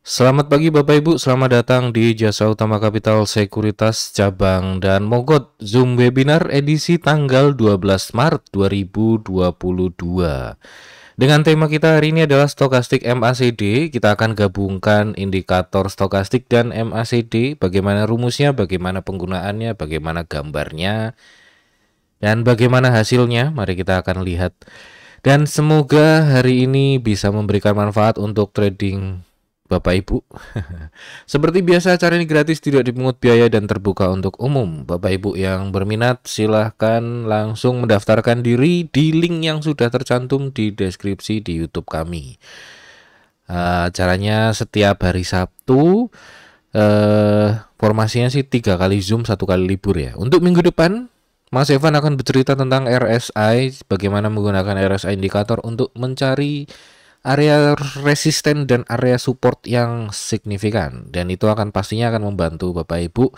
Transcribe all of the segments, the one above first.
Selamat pagi Bapak Ibu, selamat datang di Jasa Utama Kapital Sekuritas Cabang dan Mogot Zoom Webinar edisi tanggal 12 Maret 2022. Dengan tema kita hari ini adalah stokastik MACD. Kita akan gabungkan indikator stokastik dan MACD, bagaimana rumusnya, bagaimana penggunaannya, bagaimana gambarnya, dan bagaimana hasilnya. Mari kita akan lihat. Dan semoga hari ini bisa memberikan manfaat untuk trading Bapak Ibu. Seperti biasa, acara ini gratis, tidak dipungut biaya dan terbuka untuk umum. Bapak Ibu yang berminat silahkan langsung mendaftarkan diri di link yang sudah tercantum di deskripsi di YouTube kami. Caranya setiap hari Sabtu, formasinya sih 3 kali Zoom, 1 kali libur ya. Untuk minggu depan, Mas Evan akan bercerita tentang RSI, bagaimana menggunakan RSI indikator untuk mencari area resisten dan area support yang signifikan, dan itu pastinya akan membantu Bapak Ibu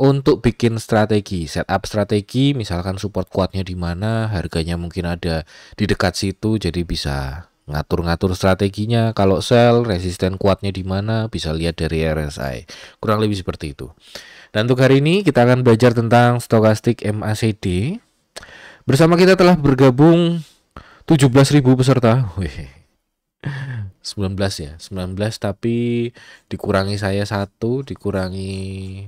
untuk bikin strategi, setup strategi, misalkan support kuatnya di mana, harganya mungkin ada di dekat situ, jadi bisa ngatur-ngatur strateginya. Kalau sell, resisten kuatnya di mana, bisa lihat dari RSI. Kurang lebih seperti itu. Dan untuk hari ini kita akan belajar tentang stokastik MACD. Bersama kita telah bergabung 17.000 peserta. 19 ya, 19 tapi dikurangi saya 1, dikurangi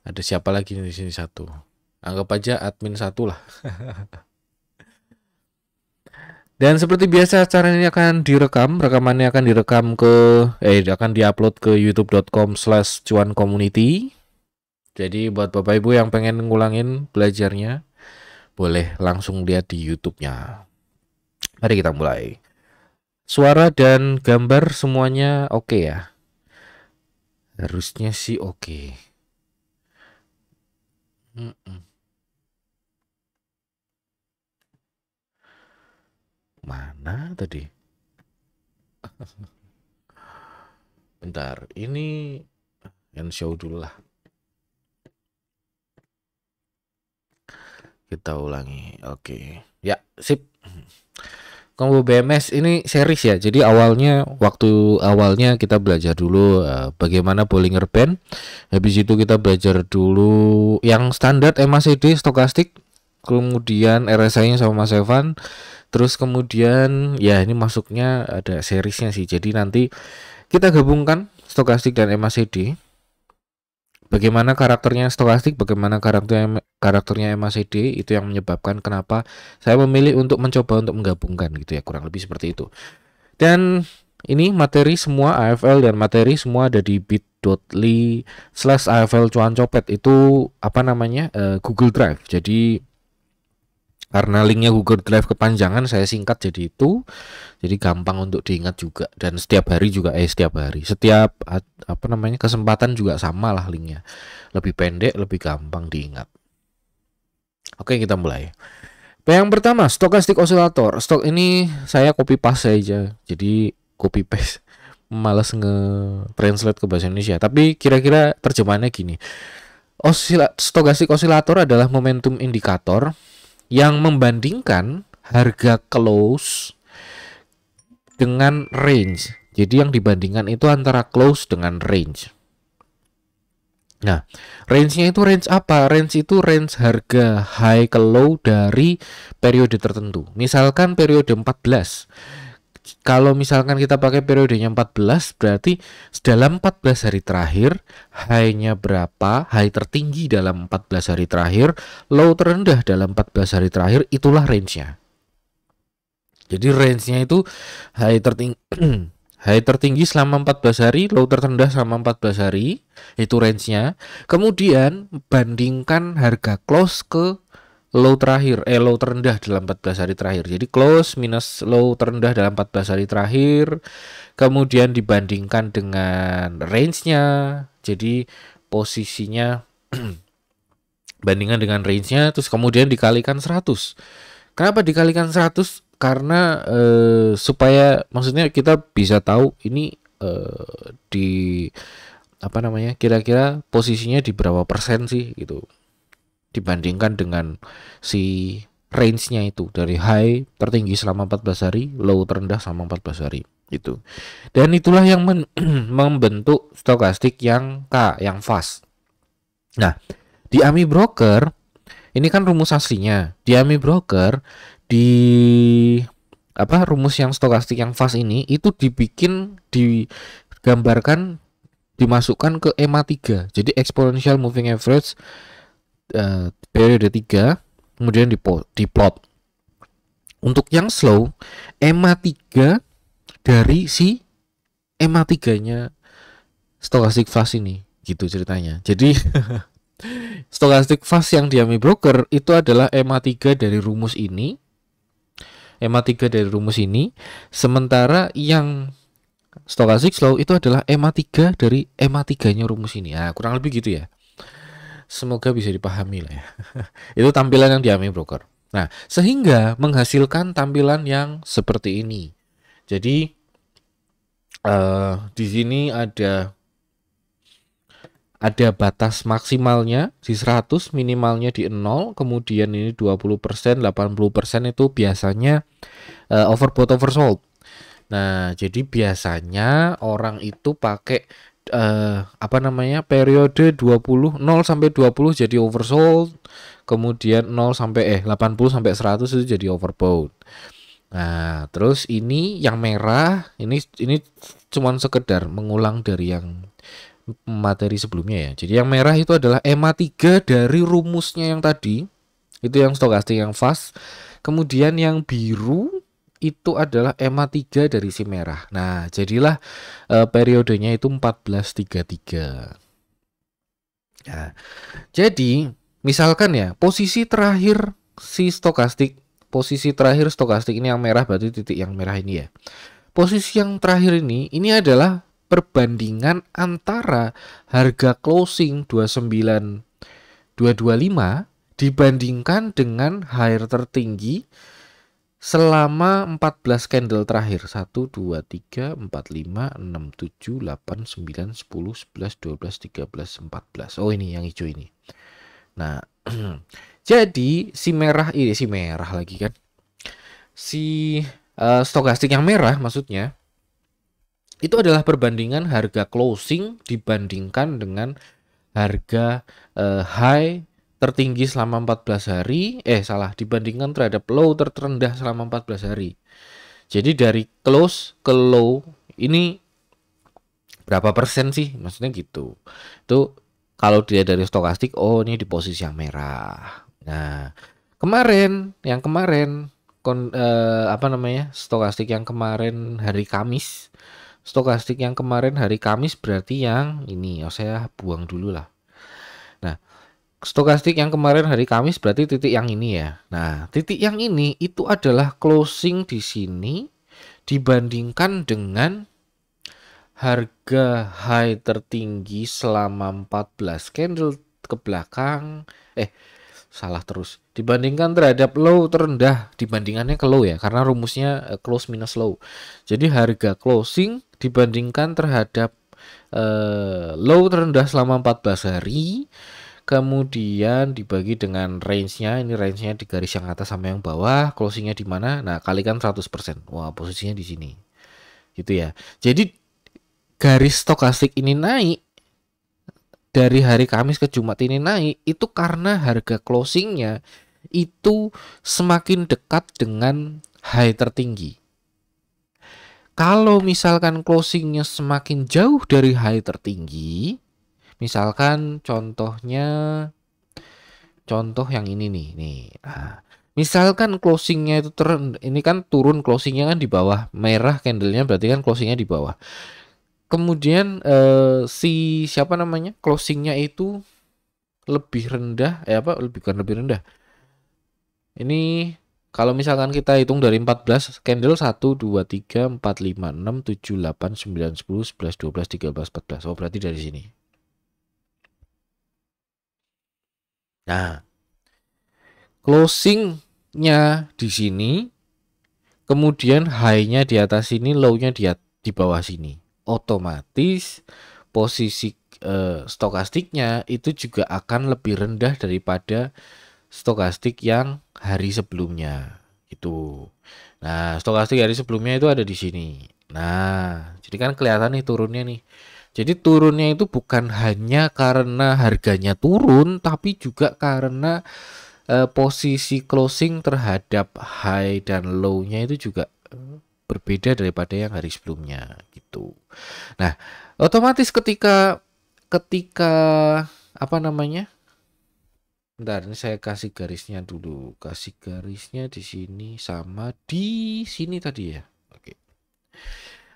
ada siapa lagi di sini 1. Anggap aja admin 1 lah. Dan seperti biasa acara ini akan direkam, rekamannya akan direkam akan diupload ke youtube.com/cuancommunity. Jadi buat Bapak Ibu yang pengen ngulangin belajarnya, boleh langsung lihat di YouTube-nya. Mari kita mulai. Suara dan gambar semuanya oke ya? Harusnya sih oke. Mana tadi? Bentar, ini end show dulu lah. Kita ulangi. Oke. Ya, sip. Combo BMS ini series ya. Jadi waktu awalnya kita belajar dulu bagaimana Bollinger Band. Habis itu kita belajar dulu yang standar MACD stokastik. Kemudian RSI-nya sama Mas Evan. Terus kemudian ya ini masuknya ada seriesnya sih. Jadi nanti kita gabungkan stokastik dan MACD. Bagaimana karakternya stokastik, bagaimana karakternya MACD, itu yang menyebabkan kenapa saya memilih untuk mencoba untuk menggabungkan gitu ya, kurang lebih seperti itu. Dan ini materi semua AFL dan materi semua ada di bit.ly/AFL Cuan Copet, itu Google Drive. Jadi karena linknya Google Drive kepanjangan, saya singkat jadi itu. Jadi gampang untuk diingat juga. Dan setiap hari setiap kesempatan juga sama lah linknya. Lebih pendek, lebih gampang diingat. Oke, kita mulai. Yang pertama, stokastik osilator. Stok ini saya copy paste aja. Jadi copy paste. Males nge-translate ke bahasa Indonesia. Tapi kira-kira terjemahannya gini. Stokastik osilator adalah momentum indikator yang membandingkan harga close dengan range. Jadi yang dibandingkan itu antara close dengan range. Nah, range-nya itu range apa? Range itu range harga high ke low dari periode tertentu. Misalkan periode 14. Kalau misalkan kita pakai periodenya 14, berarti dalam 14 hari terakhir high-nya berapa, high tertinggi dalam 14 hari terakhir, low terendah dalam 14 hari terakhir, itulah range-nya. Jadi range-nya itu high tertinggi selama 14 hari, low terendah selama 14 hari, itu range-nya. Kemudian bandingkan harga close ke low terendah dalam 14 hari terakhir. Jadi close minus low terendah dalam 14 hari terakhir. Kemudian dibandingkan dengan range-nya. Jadi posisinya bandingkan dengan range-nya, terus kemudian dikalikan 100. Kenapa dikalikan 100? Karena supaya maksudnya kita bisa tahu ini kira-kira posisinya di berapa persen sih gitu. Dibandingkan dengan si range-nya itu dari high tertinggi selama 14 hari, low terendah selama 14 hari. gitu. Dan itulah yang membentuk stokastik yang yang fast. Nah, di AMI Broker ini kan rumus aslinya. Di AMI Broker di rumus yang stokastik yang fast ini itu digambarkan, dimasukkan ke EMA 3. Jadi exponential moving average periode 3, kemudian diplot. Untuk yang slow, EMA 3 dari si EMA 3-nya stokastik fast ini, gitu ceritanya. Jadi stokastik fast yang di AMI Broker itu adalah EMA 3 dari rumus ini. EMA 3 dari rumus ini, sementara yang stokastik slow itu adalah EMA 3 dari EMA 3-nya rumus ini. Nah, kurang lebih gitu ya. Semoga bisa dipahami lah ya. Itu tampilan yang di AMI Broker. Nah, sehingga menghasilkan tampilan yang seperti ini. Jadi di sini ada batas maksimalnya di 100, minimalnya di 0, kemudian ini 20%, 80% itu biasanya overbought oversold. Nah, jadi biasanya orang itu pakai periode 20, 0 sampai 20 jadi oversold, kemudian 0 sampai 80 sampai 100 itu jadi overbought. Nah, terus ini yang merah ini cuman sekedar mengulang dari yang materi sebelumnya ya. Jadi yang merah itu adalah EMA 3 dari rumusnya yang tadi. Itu yang stokastik yang fast. Kemudian yang biru itu adalah EMA 3 dari si merah. Nah, jadilah periodenya itu 1433. Nah, jadi misalkan ya, posisi terakhir stokastik ini yang merah, berarti titik yang merah ini ya. Posisi yang terakhir ini adalah perbandingan antara harga closing 29225 dibandingkan dengan higher tertinggi selama 14 candle terakhir. 1, 2, 3, 4, 5, 6, 7, 8, 9, 10, 11, 12, 13, 14. Oh, ini yang hijau ini. Nah, jadi si merah lagi kan. Si stokastik yang merah maksudnya itu adalah perbandingan harga closing dibandingkan dengan harga high tertinggi selama 14 hari, dibandingkan terhadap low terendah selama 14 hari. Jadi dari close ke low ini berapa persen sih? Maksudnya gitu. Itu kalau dia dari stokastik, oh ini di posisi yang merah. Nah, yang kemarin stokastik yang kemarin hari Kamis. Stokastik yang kemarin hari Kamis berarti yang ini, saya buang dulu lah. Nah, stokastik yang kemarin hari Kamis berarti titik yang ini ya. Nah, titik yang ini itu adalah closing di sini dibandingkan dengan harga high tertinggi selama 14 candle ke belakang. Salah terus. Dibandingkan terhadap low terendah, dibandingannya ke low ya, karena rumusnya close minus low. Jadi harga closing dibandingkan terhadap low terendah selama 14 hari, kemudian dibagi dengan range-nya. Ini range-nya di garis yang atas sama yang bawah, closingnya di mana? Nah, kalikan 100%. Wah, posisinya di sini. Gitu ya. Jadi garis stokastik ini naik dari hari Kamis ke Jumat ini naik itu karena harga closingnya itu semakin dekat dengan high tertinggi. Kalau misalkan closingnya semakin jauh dari high tertinggi, misalkan contoh yang ini nih. Nah, misalkan closingnya itu ini kan turun, closingnya kan di bawah, merah candlenya berarti kan closingnya di bawah. Kemudian closingnya itu lebih rendah, bukan lebih rendah. Ini kalau misalkan kita hitung dari 14 candle 1, 2, 3, 4, 5, 6, 7, 8, 9, 10, 11, 12, 13, 14. Oh, berarti dari sini. Nah, closingnya di sini, kemudian high-nya di atas sini, low-nya di bawah sini. Otomatis posisi stokastiknya itu juga akan lebih rendah daripada stokastik yang hari sebelumnya gitu. Nah, stokastik hari sebelumnya itu ada di sini. Nah, jadi kan kelihatan nih turunnya nih. Jadi turunnya itu bukan hanya karena harganya turun, tapi juga karena posisi closing terhadap high dan low-nya itu juga berbeda daripada yang hari sebelumnya gitu. Nah, otomatis ketika ketika apa namanya? Bentar, ini saya kasih garisnya dulu. Kasih garisnya di sini sama di sini tadi ya. Oke.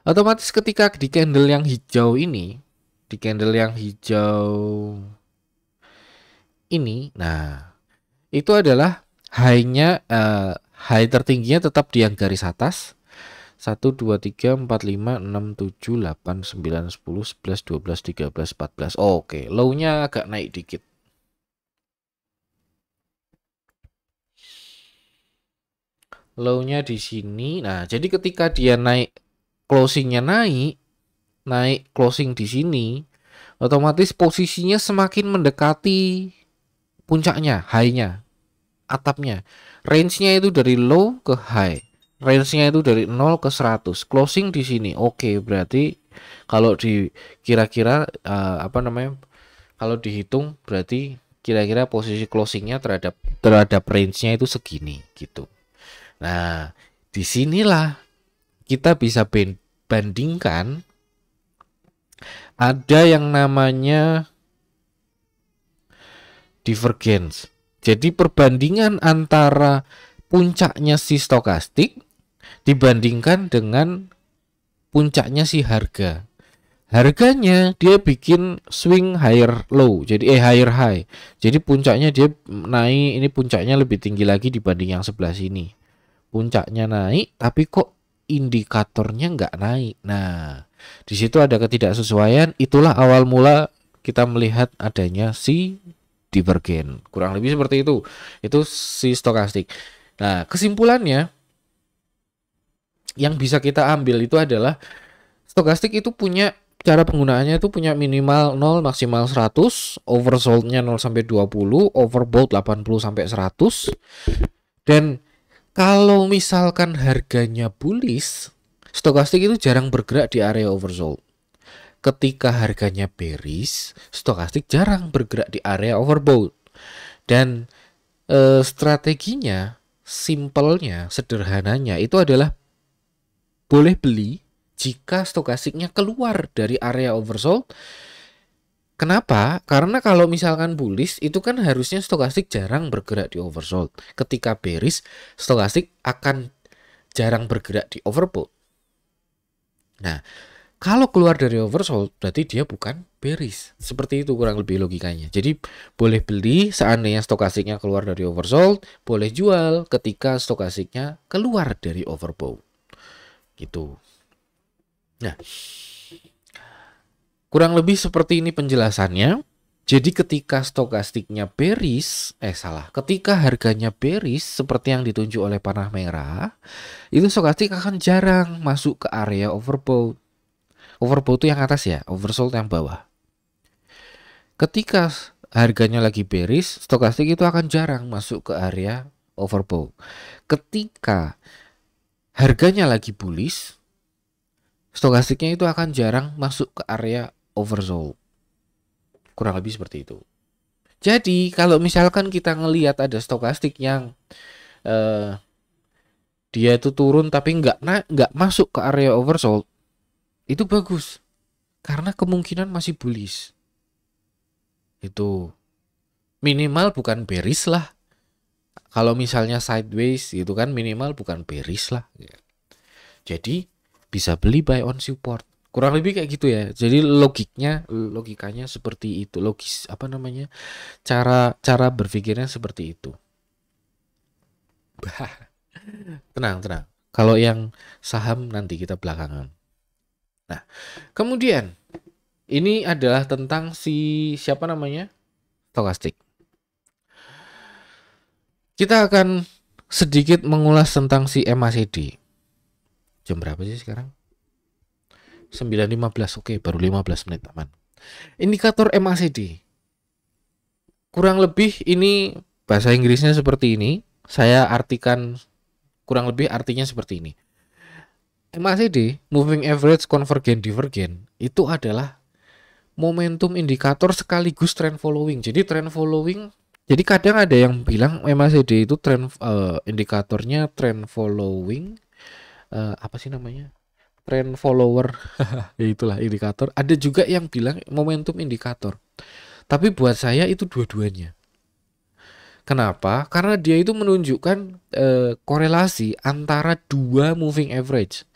Otomatis ketika di candle yang hijau ini, di candle yang hijau ini, nah itu adalah high-nya, high tertingginya tetap di yang garis atas. 1, 2, 3, 4, 5, 6, 7, 8, 9, 10, 11, 12, 13, 14. Oke, low-nya agak naik dikit. Low-nya di sini. Nah, jadi ketika dia naik, closing-nya naik closing di sini, otomatis posisinya semakin mendekati puncaknya, high-nya, atapnya. Range-nya itu dari low ke high. Range-nya itu dari 0 ke 100. Closing di sini. Oke, berarti kalau di kira-kira apa namanya? Kalau dihitung berarti kira-kira posisi closingnya terhadap range-nya itu segini gitu. Nah, disinilah kita bisa bandingkan ada yang namanya divergence. Jadi perbandingan antara puncaknya si stokastik dibandingkan dengan puncaknya si harga. Harganya dia bikin swing higher low, jadi higher high. Jadi puncaknya dia naik, ini puncaknya lebih tinggi lagi dibanding yang sebelah sini. Puncaknya naik, tapi kok indikatornya nggak naik. Nah, di situ ada ketidaksesuaian. Itulah awal mula kita melihat adanya si divergen. Kurang lebih seperti itu. Itu si stokastik. Nah, kesimpulannya yang bisa kita ambil itu adalah stokastik itu punya cara penggunaannya itu punya minimal 0 maksimal 100, oversold-nya 0 sampai 20, overbought 80 sampai 100. Dan kalau misalkan harganya bullish, stokastik itu jarang bergerak di area oversold. Ketika harganya bearish, stokastik jarang bergerak di area overbought. Dan strateginya, simpelnya, sederhananya itu adalah boleh beli jika stokastiknya keluar dari area oversold. Kenapa? Karena kalau misalkan bullish itu kan harusnya stokastik jarang bergerak di oversold. Ketika bearish, stokastik akan jarang bergerak di overbought. Nah, kalau keluar dari oversold berarti dia bukan bearish. Seperti itu kurang lebih logikanya. Jadi boleh beli seandainya stokastiknya keluar dari oversold, boleh jual ketika stokastiknya keluar dari overbought. Gitu. Nah, kurang lebih seperti ini penjelasannya. Jadi ketika stokastiknya bearish, ketika harganya bearish seperti yang ditunjuk oleh panah merah, itu stokastik akan jarang masuk ke area overbought. Overbought itu yang atas ya, oversold yang bawah. Ketika harganya lagi bearish, stokastik itu akan jarang masuk ke area overbought. Ketika harganya lagi bullish, stokastiknya itu akan jarang masuk ke area oversold. Kurang lebih seperti itu. Jadi kalau misalkan kita ngelihat ada stokastik yang dia itu turun tapi nggak masuk ke area oversold, itu bagus karena kemungkinan masih bullish. Itu minimal bukan bearish lah. Kalau misalnya sideways itu kan minimal bukan bearish lah. Jadi bisa beli buy on support. Kurang lebih kayak gitu ya. Jadi logikanya seperti itu. Logis apa namanya? Cara berpikirnya seperti itu. Tenang. Kalau yang saham nanti kita belakangan. Nah, kemudian ini adalah tentang si siapa namanya? Stokastik. Kita akan sedikit mengulas tentang si MACD. Jam berapa sih sekarang? 9.15. Oke, baru 15 menit aman. Indikator MACD. Kurang lebih ini bahasa Inggrisnya seperti ini. Saya artikan kurang lebih artinya seperti ini. MACD, moving average convergent divergent, itu adalah momentum indikator sekaligus trend following. Jadi trend following, jadi kadang ada yang bilang MACD itu trend indikatornya trend following, apa sih namanya? Trend follower. Ya itulah indikator. Ada juga yang bilang momentum indikator. Tapi buat saya itu dua-duanya. Kenapa? Karena dia itu menunjukkan korelasi antara dua moving average.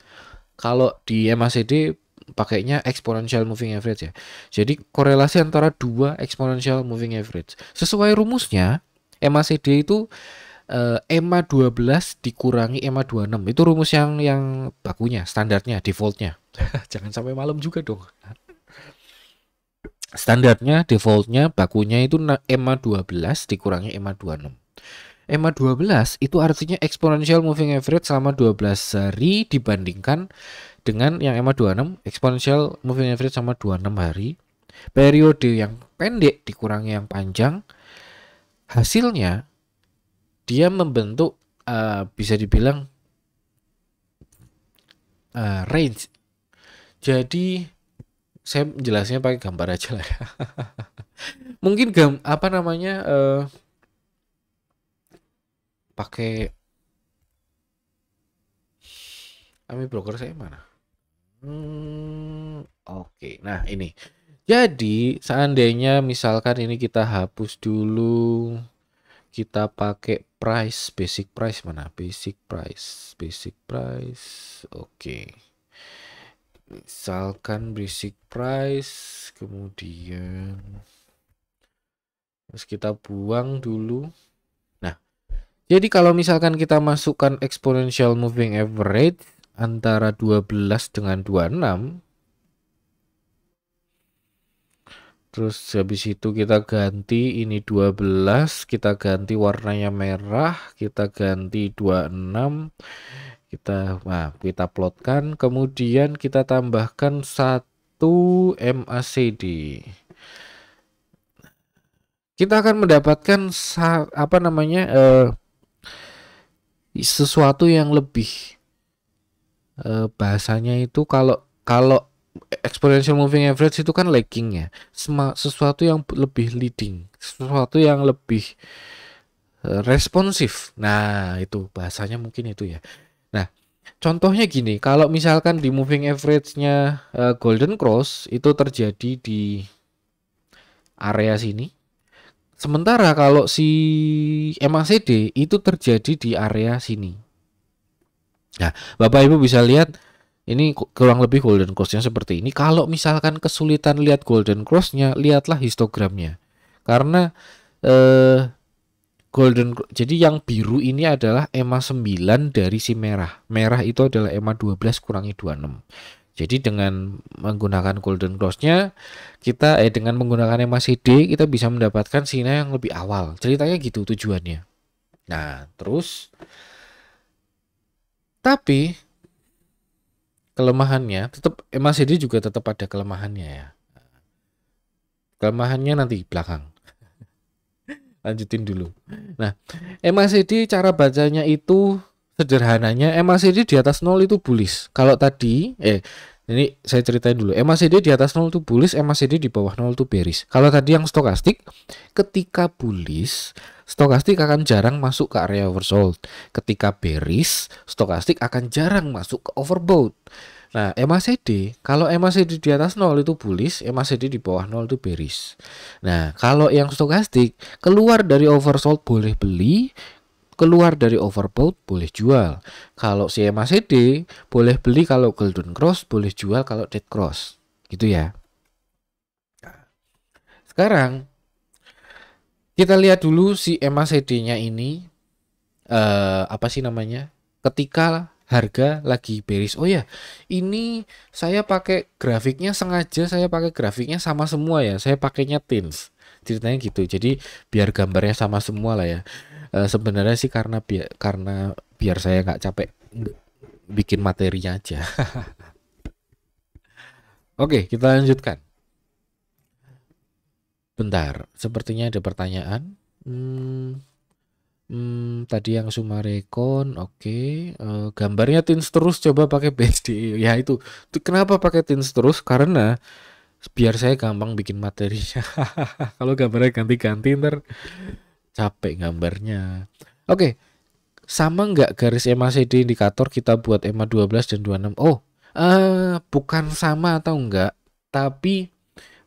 Kalau di MACD pakainya exponential moving average ya. Jadi korelasi antara dua exponential moving average. Sesuai rumusnya, MACD itu EMA 12 dikurangi EMA 26. Itu rumus yang bakunya, standarnya, defaultnya. Jangan sampai malam juga dong. Standarnya, defaultnya, bakunya itu EMA 12 dikurangi EMA 26. EMA 12 itu artinya exponential moving average selama 12 hari dibandingkan dengan yang EMA 26 exponential moving average sama 26 hari. Periode yang pendek dikurangi yang panjang, hasilnya dia membentuk bisa dibilang range. Jadi saya jelasnya pakai gambar aja lah ya. Mungkin apa namanya pakai Ami broker saya mana? Oke. Nah ini. Jadi seandainya misalkan ini kita hapus dulu, kita pakai price, basic price mana? Basic price. Oke. Misalkan basic price, kemudian terus kita buang dulu. Nah, jadi kalau misalkan kita masukkan exponential moving average antara 12 dengan 26, terus habis itu kita ganti ini 12, kita ganti warnanya merah, kita ganti 26, kita plotkan, kemudian kita tambahkan 1 MACD. Kita akan mendapatkan apa namanya sesuatu yang lebih bahasanya itu kalau exponential moving average itu kan lagging ya, sesuatu yang lebih leading, sesuatu yang lebih responsif. Nah itu bahasanya mungkin itu ya. Nah contohnya gini, kalau misalkan di moving average-nya golden cross itu terjadi di area sini, sementara kalau si MACD itu terjadi di area sini. Nah, Bapak Ibu bisa lihat ini kurang lebih golden cross-nya seperti ini. Kalau misalkan kesulitan lihat golden cross-nya, lihatlah histogramnya. Karena jadi yang biru ini adalah EMA 9 dari si merah. Merah itu adalah EMA 12 kurangi 26. Jadi dengan menggunakan golden cross-nya kita dengan menggunakan MACD kita bisa mendapatkan sinyal yang lebih awal. Ceritanya gitu tujuannya. Nah, terus tapi kelemahannya tetap MACD juga tetap ada kelemahannya ya. Kelemahannya nanti belakang. Lanjutin dulu. Nah, MACD cara bacanya itu sederhananya MACD di atas 0 itu bullish. Kalau tadi ini saya ceritain dulu. MACD di atas 0 itu bullish, MACD di bawah 0 itu bearish. Kalau tadi yang stokastik, ketika bullish, stokastik akan jarang masuk ke area oversold. Ketika bearish, stokastik akan jarang masuk ke overbought. Nah, MACD, kalau MACD di atas 0 itu bullish, MACD di bawah 0 itu bearish. Nah, kalau yang stokastik, keluar dari oversold boleh beli, keluar dari overbought boleh jual. Kalau si MACD boleh beli kalau golden cross, boleh jual kalau dead cross. Gitu ya. Sekarang kita lihat dulu si MACD-nya ini apa sih namanya? Ketika harga lagi bearish. Oh ya, ini saya pakai grafiknya sengaja saya pakai grafiknya sama semua ya. Saya pakainya tins. Ceritanya gitu. Jadi biar gambarnya sama semua lah ya. Sebenarnya sih karena biar saya nggak capek bikin materinya aja. Oke, kita lanjutkan. Bentar, sepertinya ada pertanyaan. Tadi yang Sumarecon, oke. Gambarnya Teens terus, coba pakai BSD. Ya itu. Kenapa pakai Teens terus? Karena biar saya gampang bikin materinya. Kalau gambarnya ganti-ganti ntar capek gambarnya. Oke, sama nggak garis EMA CD indikator kita buat EMA 12 dan 26? Oh, bukan sama atau enggak, tapi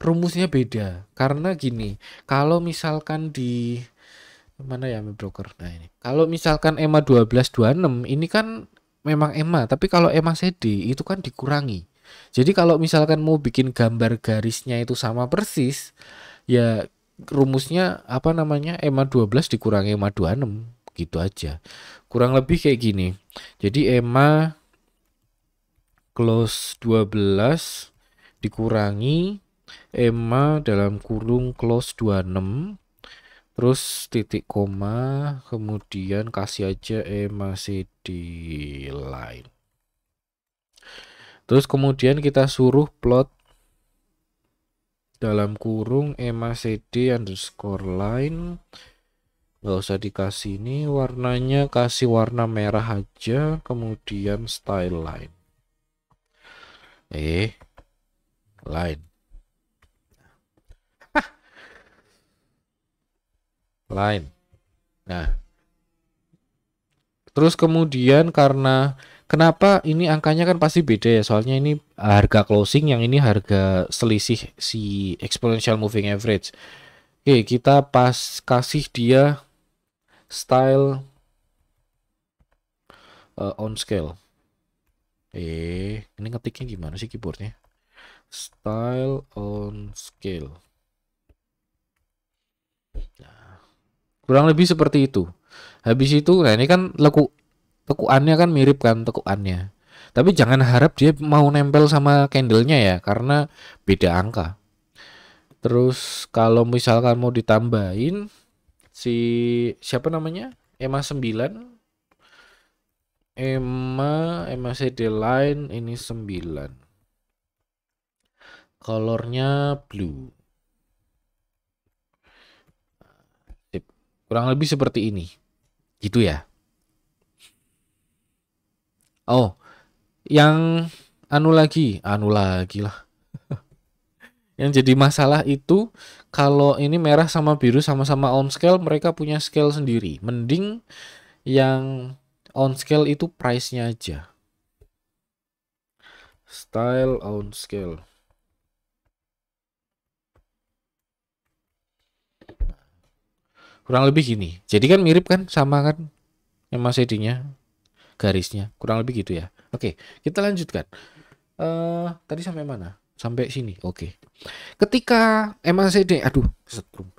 rumusnya beda. Karena gini, kalau misalkan di mana ya broker. Nah ini. Kalau misalkan EMA 12 26 ini kan memang EMA, tapi kalau EMA CD itu kan dikurangi. Jadi kalau misalkan mau bikin gambar garisnya itu sama persis, ya rumusnya apa namanya? EMA 12 dikurangi EMA 26 gitu aja. Kurang lebih kayak gini. Jadi EMA close 12 dikurangi EMA dalam kurung close 26, terus titik koma, kemudian kasih aja EMA CD line. Terus kemudian kita suruh plot dalam kurung EMA CD underscore line. Nggak usah dikasih ini warnanya, kasih warna merah aja, kemudian style line. Line. Line. Nah, terus kemudian karena kenapa ini angkanya kan pasti beda ya, soalnya ini harga closing, yang ini harga selisih si exponential moving average. Oke, kita pas kasih dia style on scale. Ini ngetiknya gimana sih keyboardnya? Style on scale. Nah, kurang lebih seperti itu. Habis itu, nah ini kan tekuannya kan mirip kan tekuannya. Tapi jangan harap dia mau nempel sama candlenya ya, karena beda angka. Terus kalau misalkan mau ditambahin si siapa namanya? EMA 9, EMA CD line ini 9. Colornya blue. Sip. Kurang lebih seperti ini. Gitu ya. Oh, yang anu lagi lah. Yang jadi masalah itu kalau ini merah sama biru sama-sama on scale, mereka punya scale sendiri. Mending yang on scale itu price-nya aja. Style on scale. Kurang lebih gini. Jadi kan mirip kan, sama kan EMA CD-nya, garisnya. Kurang lebih gitu ya. Oke, kita lanjutkan. Tadi sampai mana? Sampai sini. Oke. Ketika EMA CD, aduh, setrum.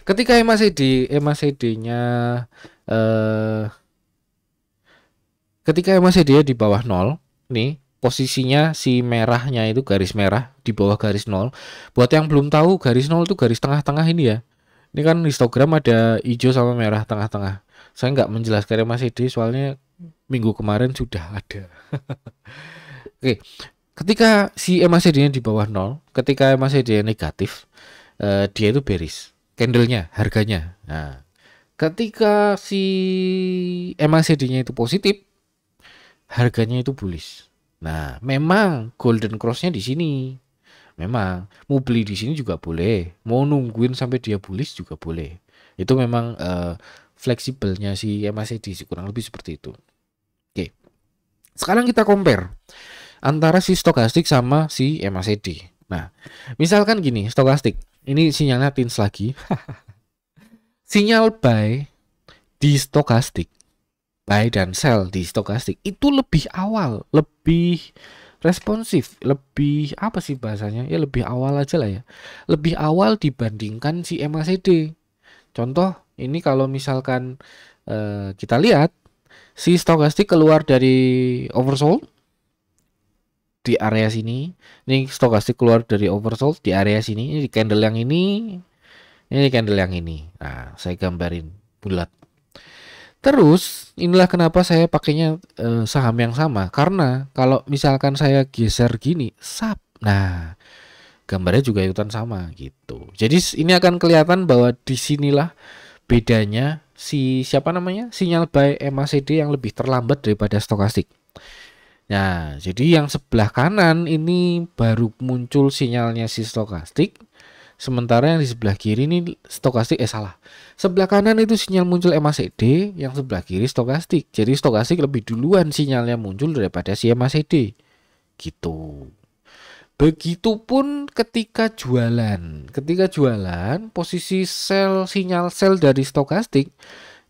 Ketika EMA CD-nya ketika EMA CD di bawah 0, nih posisinya si merahnya itu garis merah di bawah garis 0. Buat yang belum tahu, garis 0 itu garis tengah-tengah ini ya. Ini kan histogram ada hijau sama merah tengah-tengah. Saya nggak menjelaskan EMA CD soalnya minggu kemarin sudah ada. Oke, ketika si EMA CD-nya di bawah 0, ketika EMA CD negatif, dia itu bearish. Candlenya, harganya. Nah, ketika si EMA CD-nya itu positif, harganya itu bullish. Nah, memang golden cross-nya di sini. Memang mau beli di sini juga boleh, mau nungguin sampai dia bullish juga boleh. Itu memang fleksibelnya si EMA CD kurang lebih seperti itu. Oke. Sekarang kita compare antara si stokastik sama si EMA CD. Nah, misalkan gini, stokastik. Ini sinyalnya teens lagi. Sinyal buy di stokastik, buy dan sell di stokastik itu lebih awal, lebih responsif, lebih apa sih bahasanya? Ya lebih awal aja lah ya. Lebih awal dibandingkan si EMA CD. Contoh, ini kalau misalkan kita lihat si stokastik keluar dari oversold di area sini. Ini stokastik keluar dari oversold di area sini. Ini di candle yang ini candle yang ini. Nah, saya gambarin bulat. Terus inilah kenapa saya pakainya saham yang sama, karena kalau misalkan saya geser gini, sap. Nah, gambarnya juga ikutan sama gitu. Jadi ini akan kelihatan bahwa disinilah bedanya siapa namanya sinyal by MACD yang lebih terlambat daripada stokastik. Nah, jadi yang sebelah kanan ini baru muncul sinyalnya si stokastik, sementara yang di sebelah kiri ini stokastik salah. Sebelah kanan itu sinyal muncul MACD, yang sebelah kiri stokastik. Jadi stokastik lebih duluan sinyalnya muncul daripada si MACD. Gitu. Begitupun ketika jualan. Ketika jualan, posisi sinyal sell dari stokastik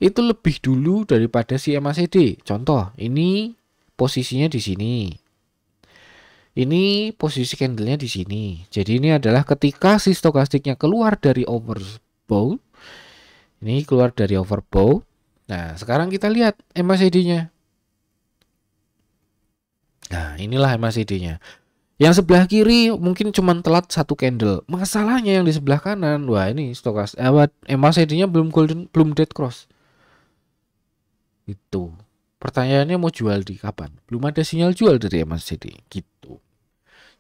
itu lebih dulu daripada si MACD. Contoh, ini posisinya di sini. Ini posisi candlenya di sini. Jadi ini adalah ketika si stokastiknya keluar dari overbought. Ini keluar dari overbought. Nah, sekarang kita lihat MACD-nya. Nah, inilah MACD-nya. Yang sebelah kiri mungkin cuma telat satu candle. Masalahnya yang di sebelah kanan, wah ini MACD-nya belum dead cross. Itu. Pertanyaannya mau jual di kapan? Belum ada sinyal jual dari MACD gitu.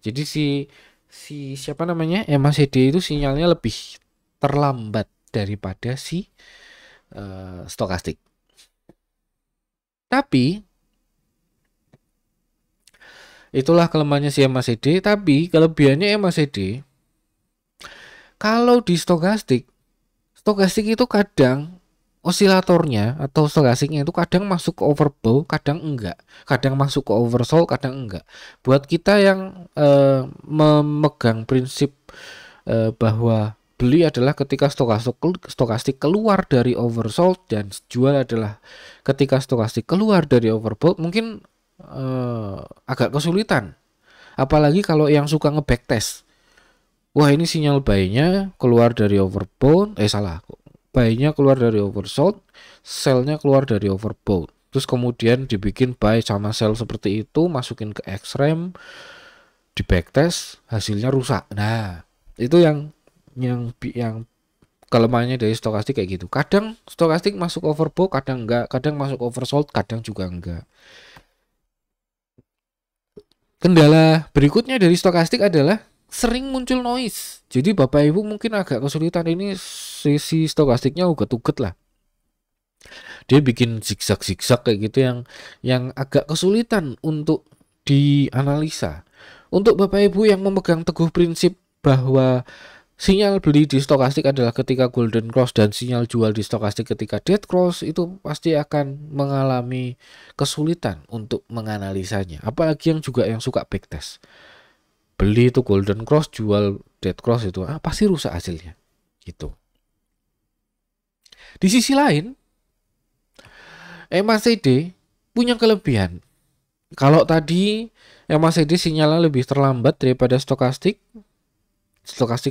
Jadi siapa namanya? MACD itu sinyalnya lebih terlambat daripada si stokastik. Tapi itulah kelemahannya si MACD, tapi kelebihannya MACD kalau di stokastik itu kadang osilatornya atau stokastiknya itu kadang masuk ke overbought, kadang enggak. Kadang masuk ke oversold, kadang enggak. Buat kita yang memegang prinsip bahwa beli adalah ketika stokastik keluar dari oversold dan jual adalah ketika stokastik keluar dari overbought, mungkin agak kesulitan. Apalagi kalau yang suka nge-backtest. Wah, ini sinyal buy-nya keluar dari overbought, buy-nya keluar dari oversold, sell-nya keluar dari overbought. Terus kemudian dibikin buy sama sell seperti itu, masukin ke X-ram, di backtest, hasilnya rusak. Nah, itu yang kelemahannya dari stokastik kayak gitu. Kadang stokastik masuk overbought, kadang enggak, kadang masuk oversold, kadang juga enggak. Kendala berikutnya dari stokastik adalah sering muncul noise. Jadi Bapak Ibu mungkin agak kesulitan, ini sisi stokastiknya uget-uget lah. Dia bikin zigzag kayak gitu yang agak kesulitan untuk dianalisa. Untuk Bapak Ibu yang memegang teguh prinsip bahwa sinyal beli di stokastik adalah ketika golden cross dan sinyal jual di stokastik ketika dead cross, itu pasti akan mengalami kesulitan untuk menganalisanya. Apalagi yang suka backtest. Beli itu golden cross, jual dead cross itu pasti rusak hasilnya gitu. Di sisi lain, MACD punya kelebihan. Kalau tadi MACD sinyalnya lebih terlambat daripada stokastik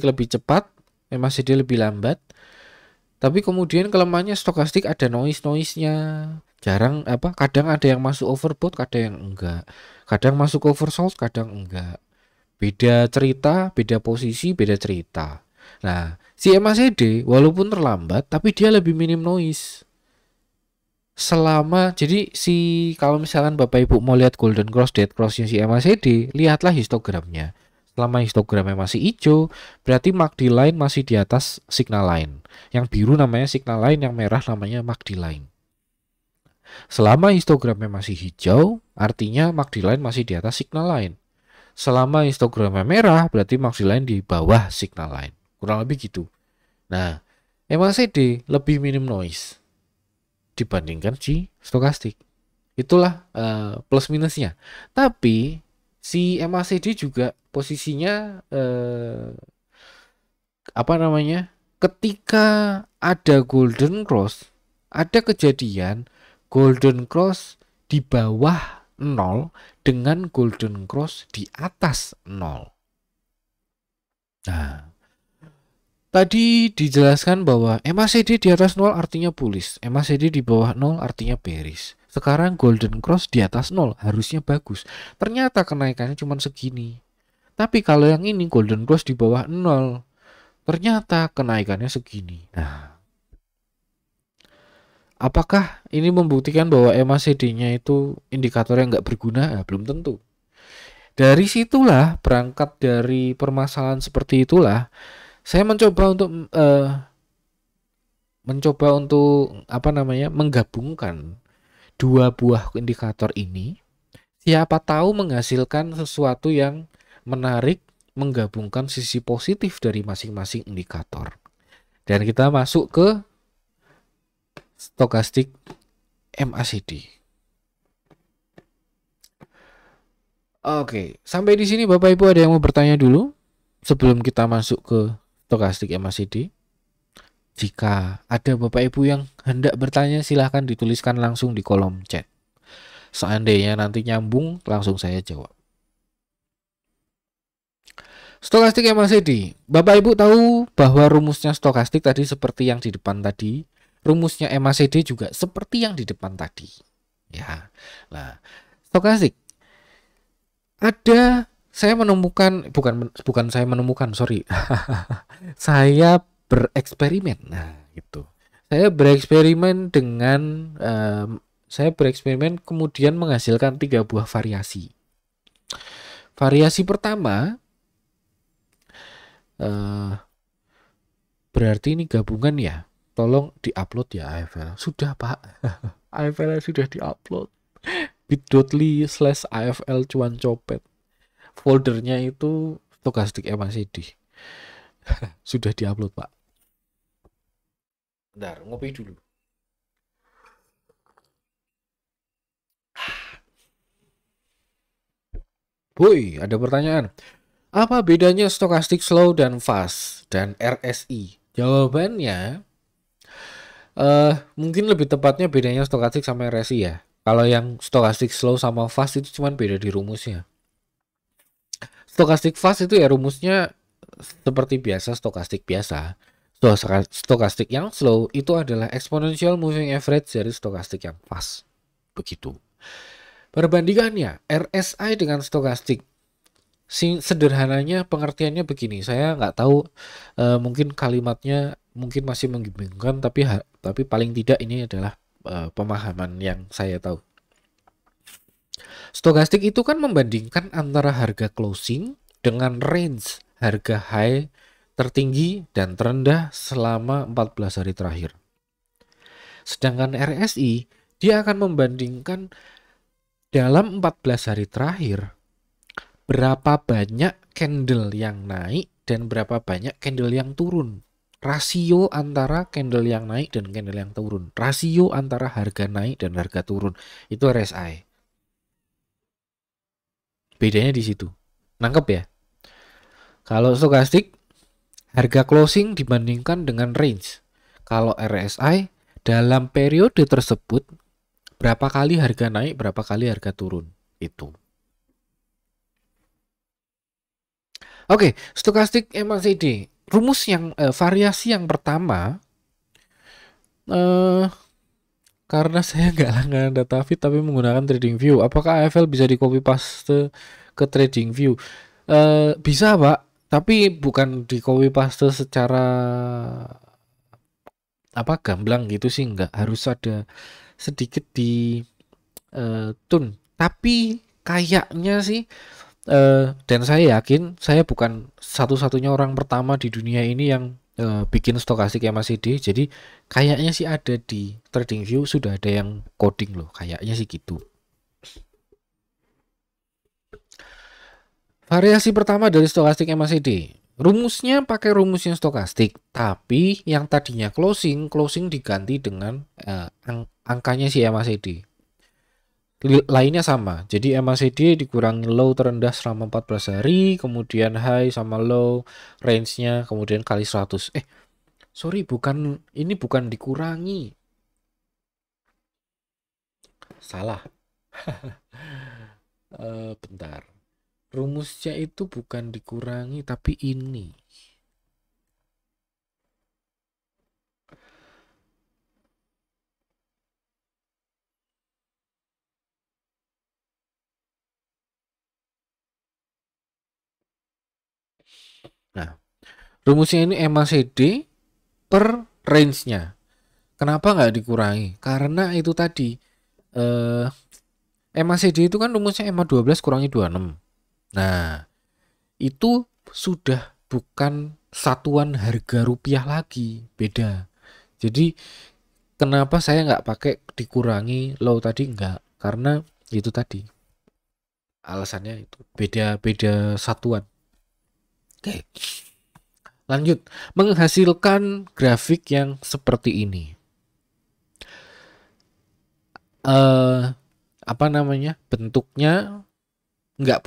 lebih cepat, MACD lebih lambat. Tapi kemudian kelemahannya stokastik ada noise-nya. Kadang ada yang masuk overbought, kadang yang enggak. Kadang masuk oversold, kadang enggak. Beda cerita, beda posisi, beda cerita. Nah, si MACD walaupun terlambat, tapi dia lebih minim noise. Jadi kalau misalkan Bapak Ibu mau lihat golden cross, dead crossnya si MACD, lihatlah histogramnya. Selama histogramnya masih hijau, berarti MACD line masih di atas signal line. Yang biru namanya signal line, yang merah namanya MACD line. Selama histogramnya masih hijau, artinya MACD line masih di atas signal line. Selama histogramnya merah, berarti MACD line di bawah signal line. Kurang lebih gitu. Nah, MACD lebih minim noise dibandingkan si stokastik. Itulah plus minusnya. Tapi si MACD juga posisinya ketika ada golden cross, ada kejadian golden cross di bawah 0 dengan golden cross di atas 0. Nah, tadi dijelaskan bahwa MACD di atas 0 artinya bullish, MACD di bawah 0 artinya bearish. Sekarang golden cross di atas 0 harusnya bagus. Ternyata kenaikannya cuma segini. Tapi kalau yang ini golden cross di bawah 0, ternyata kenaikannya segini. Nah, apakah ini membuktikan bahwa MACD-nya itu indikator yang nggak berguna? Belum tentu. Dari situlah, berangkat dari permasalahan seperti itulah, saya mencoba untuk apa namanya, menggabungkan dua buah indikator ini. Siapa tahu menghasilkan sesuatu yang menarik, menggabungkan sisi positif dari masing-masing indikator. Dan kita masuk ke stokastik MACD. Oke, sampai di sini Bapak Ibu ada yang mau bertanya dulu sebelum kita masuk ke stokastik MACD? Jika ada Bapak Ibu yang hendak bertanya, silahkan dituliskan langsung di kolom chat. Seandainya nanti nyambung, langsung saya jawab. Stokastik MACD. Bapak Ibu tahu bahwa rumusnya stokastik tadi seperti yang di depan tadi. Rumusnya MACD juga seperti yang di depan tadi. Ya. Nah, stokastik. Saya menemukan, bukan saya menemukan, sorry. Saya bereksperimen. Nah, gitu. Saya bereksperimen kemudian menghasilkan 3 buah variasi. Variasi pertama, berarti ini gabungan ya. Tolong diupload ya AFL. Sudah Pak. AFL sudah diupload. bit.ly/AFL cuan copet. Foldernya itu stokastik MACD. Sudah diupload Pak. Bentar, ngopi dulu. Boy, ada pertanyaan. Apa bedanya stokastik slow dan fast dan RSI? Jawabannya mungkin lebih tepatnya bedanya stokastik sama RSI ya. Kalau yang stokastik slow sama fast itu cuma beda di rumusnya. Stokastik fast itu ya rumusnya seperti biasa, stokastik biasa. Stokastik yang slow itu adalah exponential moving average dari stokastik yang fast. Begitu. Perbandingannya RSI dengan stokastik. Sederhananya pengertiannya begini, saya nggak tahu, mungkin kalimatnya mungkin masih membingungkan, tapi paling tidak ini adalah pemahaman yang saya tahu. Stokastik itu kan membandingkan antara harga closing dengan range harga high tertinggi dan terendah selama 14 hari terakhir. Sedangkan RSI dia akan membandingkan dalam 14 hari terakhir berapa banyak candle yang naik dan berapa banyak candle yang turun. Rasio antara candle yang naik dan candle yang turun. Rasio antara harga naik dan harga turun. Itu RSI. Bedanya di situ. Nangkep ya? Kalau stokastik, harga closing dibandingkan dengan range. Kalau RSI, dalam periode tersebut, berapa kali harga naik, berapa kali harga turun. Itu. Oke, stokastik MACD. Rumus yang variasi yang pertama, karena saya nggak langganan DataVid tapi menggunakan TradingView. Apakah AFL bisa di copy paste ke TradingView? Bisa Pak, tapi bukan di copy paste secara gamblang gitu sih, nggak. Harus ada sedikit di tune. Tapi kayaknya sih, dan saya yakin saya bukan satu-satunya orang pertama di dunia ini yang bikin stokastik MACD. Jadi kayaknya sih ada di TradingView, sudah ada yang coding loh, kayaknya sih gitu. Variasi pertama dari stokastik MACD, rumusnya pakai rumusnya stokastik, tapi yang tadinya closing diganti dengan angkanya si MACD. Lainnya sama, jadi MACD dikurangi low terendah selama 14 hari, kemudian high sama low range-nya, kemudian kali 100. Sorry, ini bukan dikurangi. Salah. Bentar. Rumusnya itu bukan dikurangi, tapi ini. Nah, rumusnya ini MACD per range-nya. Kenapa nggak dikurangi? Karena itu tadi, MACD itu kan rumusnya MA12 kurangi 26. Nah, itu sudah bukan satuan harga rupiah lagi, beda. Jadi kenapa saya nggak pakai dikurangi low tadi, nggak, karena itu tadi alasannya, itu beda satuan. Oke, lanjut. Menghasilkan grafik yang seperti ini, apa namanya, bentuknya nggak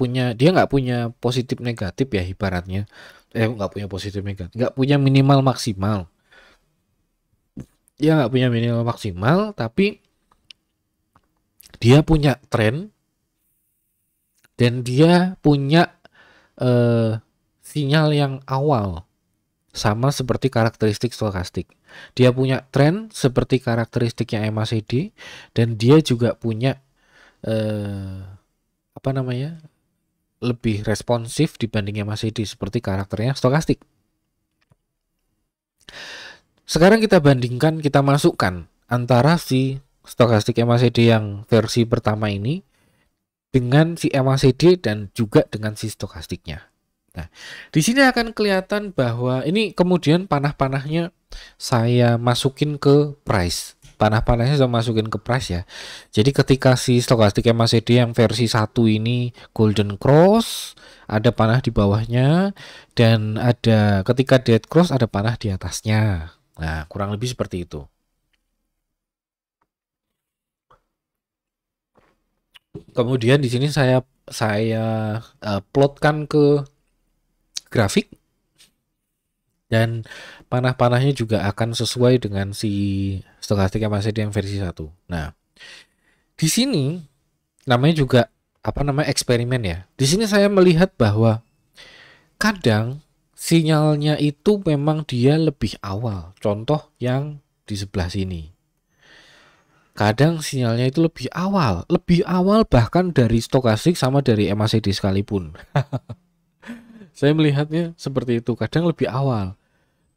punya positif negatif ya, ibaratnya nggak punya positif negatif, nggak punya minimal maksimal, dia nggak punya minimal maksimal, tapi dia punya tren dan dia punya sinyal yang awal sama seperti karakteristik stokastik. Dia punya tren seperti karakteristiknya MACD, dan dia juga punya apa namanya, lebih responsif dibanding MACD seperti karakternya stokastik. Sekarang kita bandingkan, kita masukkan antara si stokastik MACD yang versi pertama ini dengan si MACD dan juga dengan si stokastiknya. Nah, di sini akan kelihatan bahwa ini kemudian panah-panahnya saya masukin ke price. Panah-panahnya saya masukin ke price ya. Jadi ketika si stokastik MACD yang versi 1 ini golden cross, ada panah di bawahnya, dan ada ketika dead cross ada panah di atasnya. Nah, kurang lebih seperti itu. Kemudian di sini saya plotkan ke grafik, dan panah-panahnya juga akan sesuai dengan si stokastik MACD yang versi 1. Nah, di sini namanya juga apa namanya, eksperimen ya. Di sini saya melihat bahwa kadang sinyalnya itu memang dia lebih awal. Contoh yang di sebelah sini. Kadang sinyalnya itu lebih awal bahkan dari stokastik sama dari MACD sekalipun. Saya melihatnya seperti itu, kadang lebih awal.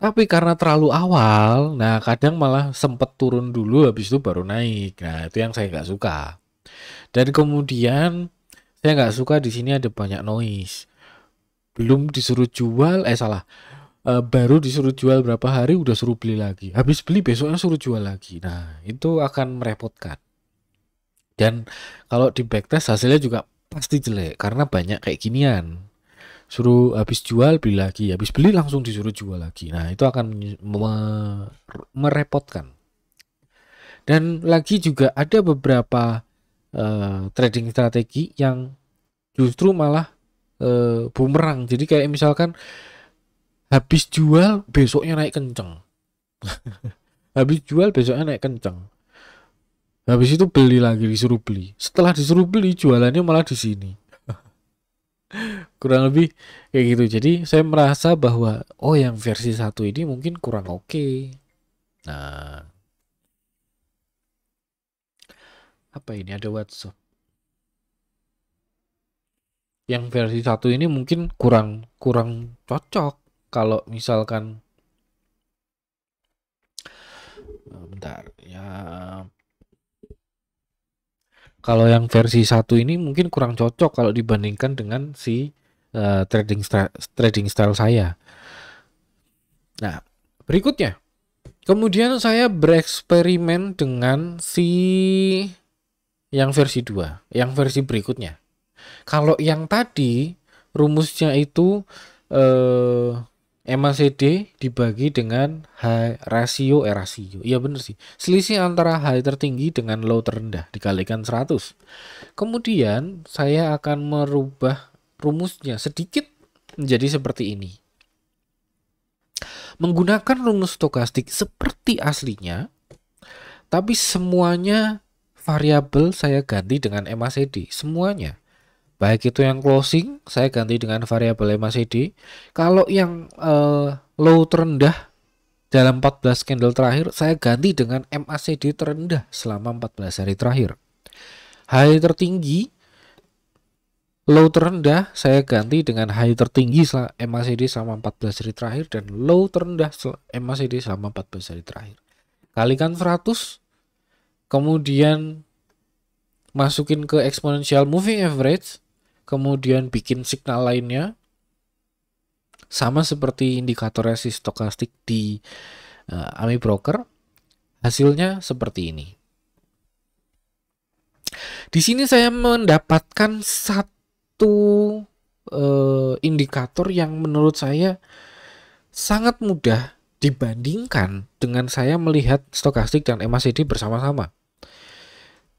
Tapi karena terlalu awal, nah kadang malah sempat turun dulu, habis itu baru naik. Nah, itu yang saya nggak suka. Dan kemudian saya nggak suka di sini ada banyak noise. Belum disuruh jual, baru disuruh jual berapa hari udah suruh beli lagi. Habis beli besoknya suruh jual lagi. Nah, itu akan merepotkan. Dan kalau di backtest hasilnya juga pasti jelek karena banyak kayak ginian. Suruh habis jual beli lagi, habis beli langsung disuruh jual lagi. Nah, itu akan merepotkan. Dan lagi juga ada beberapa trading strategi yang justru malah bumerang. Jadi kayak misalkan habis jual besoknya naik kenceng. Habis jual besoknya naik kenceng. Habis itu beli lagi, disuruh beli. Setelah disuruh beli, jualannya malah di sini. Kurang lebih kayak gitu. Jadi saya merasa bahwa yang versi 1 ini mungkin kurang oke. Nah, apa ini, ada WhatsApp. Yang versi 1 ini mungkin kurang cocok kalau misalkan bentar ya. Kalau yang versi 1 ini mungkin kurang cocok kalau dibandingkan dengan si trading style saya. Nah, berikutnya, kemudian saya bereksperimen dengan si yang versi 2, yang versi berikutnya. Kalau yang tadi rumusnya itu MACD dibagi dengan rasio. Iya bener sih. Selisih antara high tertinggi dengan low terendah dikalikan 100. Kemudian saya akan merubah rumusnya sedikit menjadi seperti ini. Menggunakan rumus stokastik seperti aslinya, tapi semuanya variabel saya ganti dengan MACD, semuanya. Baik itu yang closing saya ganti dengan variabel MACD. Kalau yang low terendah dalam 14 candle terakhir saya ganti dengan MACD terendah selama 14 hari terakhir. High tertinggi, low terendah saya ganti dengan high tertinggi MACD selama 14 hari terakhir, dan low terendah MACD selama 14 hari terakhir. Kalikan 100, kemudian masukin ke exponential moving average, kemudian bikin signal lainnya, sama seperti indikator resist stokastik di AMI Broker, hasilnya seperti ini. Di sini saya mendapatkan satu indikator yang menurut saya sangat mudah dibandingkan dengan saya melihat stokastik dan MACD bersama-sama.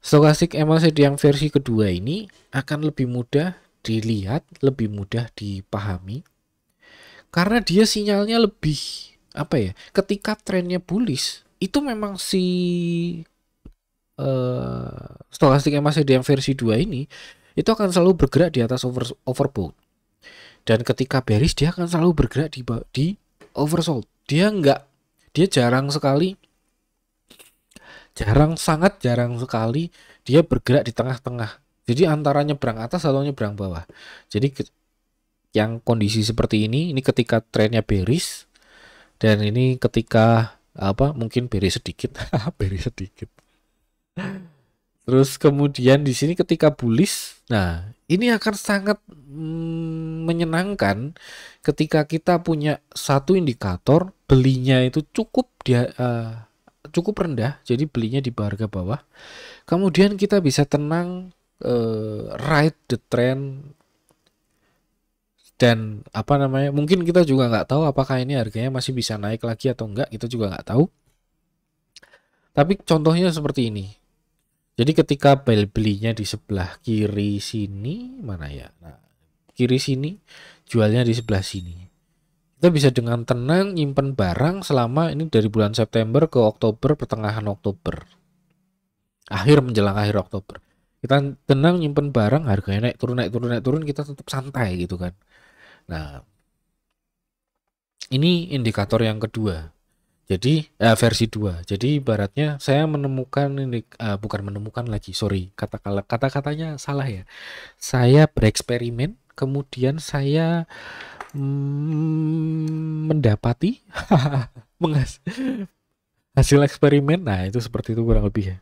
Stokastik MACD yang versi kedua ini akan lebih mudah dilihat, lebih mudah dipahami, karena dia sinyalnya lebih ketika trennya bullish itu memang si stokastik MACD yang versi 2 ini itu akan selalu bergerak di atas overbought, dan ketika bearish dia akan selalu bergerak di oversold. Dia sangat jarang sekali dia bergerak di tengah-tengah. Jadi antara nyebrang atas atau nyebrang bawah. Jadi yang kondisi seperti ini ketika trennya bearish, dan ini ketika mungkin bearish sedikit, bearish sedikit. Terus kemudian di sini ketika bullish, nah ini akan sangat menyenangkan ketika kita punya satu indikator belinya itu cukup rendah, jadi belinya di harga bawah. Kemudian kita bisa tenang ride the trend, dan mungkin kita juga nggak tahu apakah ini harganya masih bisa naik lagi atau enggak, kita juga nggak tahu. Tapi contohnya seperti ini. Jadi ketika belinya di sebelah kiri sini, mana ya? Nah, kiri sini, jualnya di sebelah sini. Kita bisa dengan tenang nyimpen barang selama ini dari bulan September ke Oktober, pertengahan Oktober. Menjelang akhir Oktober. Kita tenang nyimpen barang, harganya naik turun, kita tetap santai gitu kan. Nah, ini indikator yang kedua. Jadi versi 2. Jadi ibaratnya saya menemukan ini bukan menemukan lagi, sorry, kata-katanya salah ya. Saya bereksperimen, kemudian saya mendapati hasil eksperimen. Nah, itu seperti itu kurang lebih ya.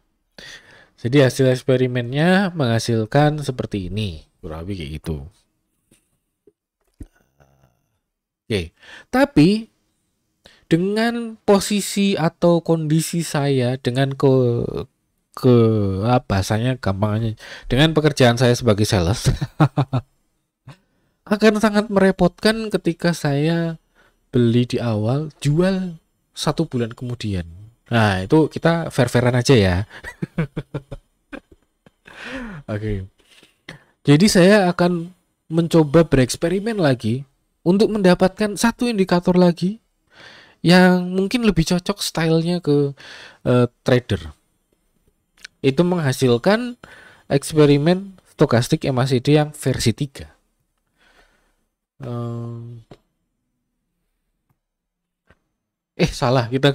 Jadi hasil eksperimennya menghasilkan seperti ini, kurang lebih kayak gitu. Oke, tapi dengan posisi atau kondisi saya, dengan bahasanya gampangnya, dengan pekerjaan saya sebagai sales akan sangat merepotkan ketika saya beli di awal, jual 1 bulan kemudian. Nah, itu kita fair-fairan aja ya. Oke. Jadi saya akan mencoba bereksperimen lagi untuk mendapatkan satu indikator lagi yang mungkin lebih cocok stylenya ke trader. Itu menghasilkan eksperimen stokastik MACD yang versi 3. Salah, kita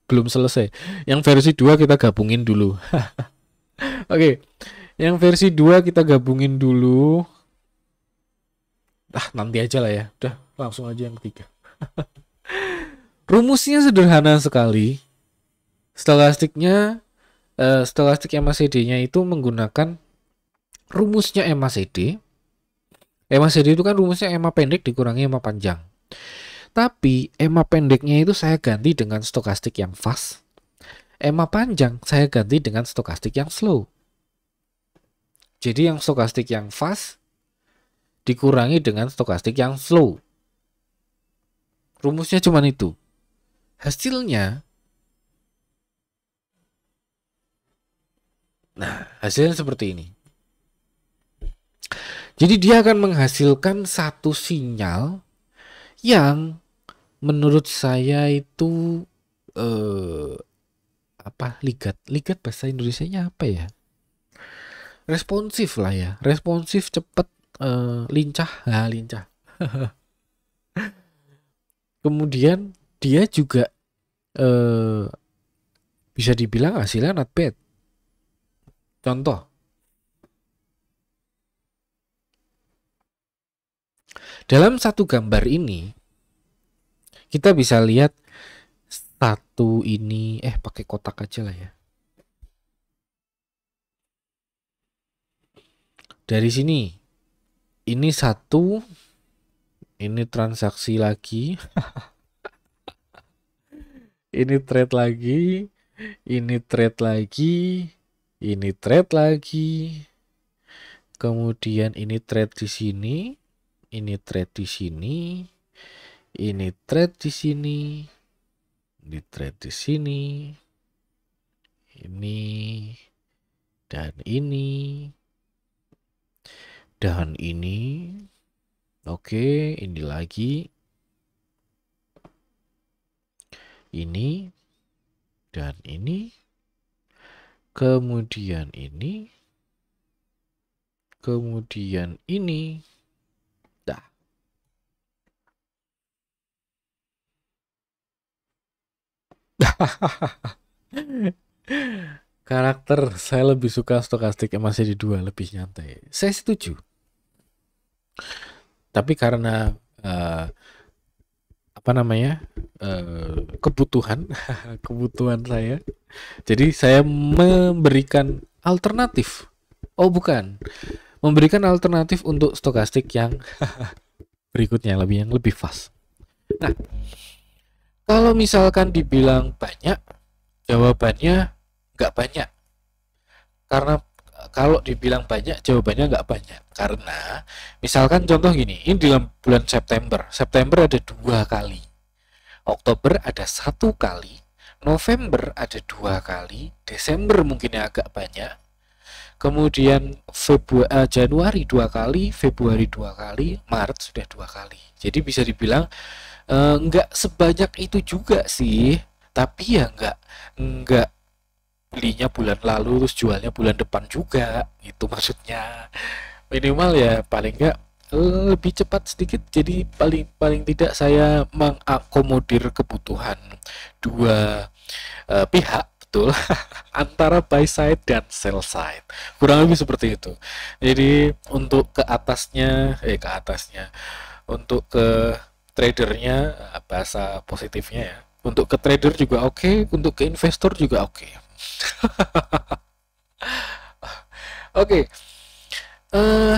belum selesai. Yang versi 2 kita gabungin dulu. Oke. Yang versi 2 kita gabungin dulu. Nanti aja lah ya. Udah, langsung aja yang ketiga. Rumusnya sederhana sekali. Stokastik MACD-nya itu menggunakan rumusnya MACD. MACD itu kan rumusnya EMA pendek dikurangi EMA panjang. Tapi EMA pendeknya itu saya ganti dengan stokastik yang fast. EMA panjang saya ganti dengan stokastik yang slow. Jadi yang stokastik yang fast dikurangi dengan stokastik yang slow. Rumusnya cuma itu. Hasilnya seperti ini. Jadi dia akan menghasilkan satu sinyal yang menurut saya itu ligat bahasa Indonesianya apa ya? Responsif lah ya. Responsif, cepat, lincah. Lincah. Kemudian dia juga bisa dibilang hasilnya not bad. Contoh, dalam satu gambar ini kita bisa lihat satu ini pakai kotak aja lah ya. Dari sini ini satu, ini transaksi lagi, ini trade lagi, ini trade lagi, ini trade lagi, kemudian ini trade di sini, ini trade di sini, ini trade di sini, ini trade di sini, ini dan ini dan ini. Oke, ini lagi, ini dan ini, kemudian ini, kemudian ini. Dah. Karakter saya lebih suka stokastik yang masih di 2, lebih nyantai. Saya setuju. Tapi karena apa namanya, kebutuhan kebutuhan saya, jadi saya memberikan alternatif. Oh bukan, memberikan alternatif untuk stokastik yang berikutnya, yang lebih fast. Nah, kalau misalkan dibilang banyak, jawabannya nggak banyak. Karena kalau dibilang banyak, jawabannya nggak banyak. Karena misalkan contoh gini, ini dalam bulan September, September ada 2 kali, Oktober ada 1 kali, November ada 2 kali, Desember mungkin agak banyak, kemudian Januari 2 kali, Februari 2 kali, Maret sudah 2 kali. Jadi bisa dibilang nggak sebanyak itu juga sih, tapi ya nggak belinya bulan lalu terus jualnya bulan depan juga, itu maksudnya. Minimal ya paling nggak lebih cepat sedikit, jadi paling paling tidak saya mengakomodir kebutuhan dua pihak, betul. Antara buy side dan sell side, kurang lebih seperti itu. Jadi untuk ke atasnya, untuk ke tradernya, bahasa positifnya ya, untuk ke trader juga oke, untuk ke investor juga oke. Oke, eh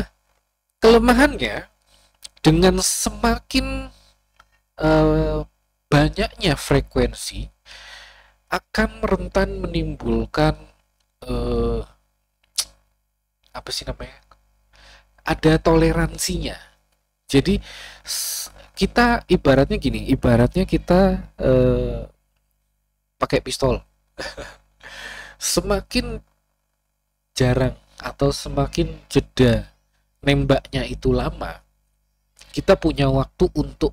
kelemahannya, dengan semakin eh, banyaknya frekuensi akan rentan menimbulkan eh, apa sih namanya? Ada toleransinya. Jadi kita ibaratnya gini, ibaratnya kita pakai pistol. Semakin jarang atau semakin jeda nembaknya itu lama, kita punya waktu untuk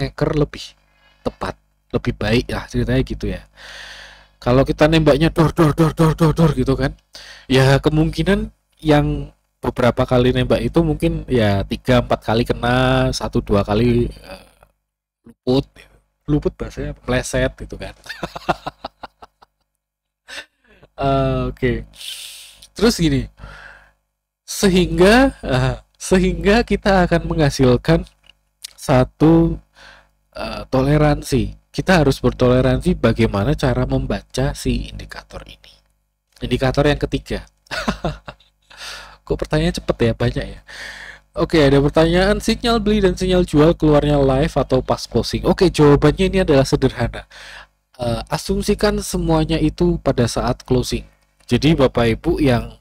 ngeker lebih tepat, lebih baik lah ceritanya gitu ya. Kalau kita nembaknya dor gitu kan, ya kemungkinan yang beberapa kali nembak itu mungkin ya 3-4 kali kena, 1-2 kali luput, bahasanya meleset gitu kan. Oke. Terus gini, sehingga kita akan menghasilkan satu toleransi. Kita harus bertoleransi bagaimana cara membaca si indikator ini. Indikator yang ketiga. Kok pertanyaan cepet ya, banyak ya. Oke, ada pertanyaan, sinyal beli dan sinyal jual keluarnya live atau pas closing. Oke, jawabannya ini adalah sederhana. Asumsikan semuanya itu pada saat closing. Jadi Bapak Ibu yang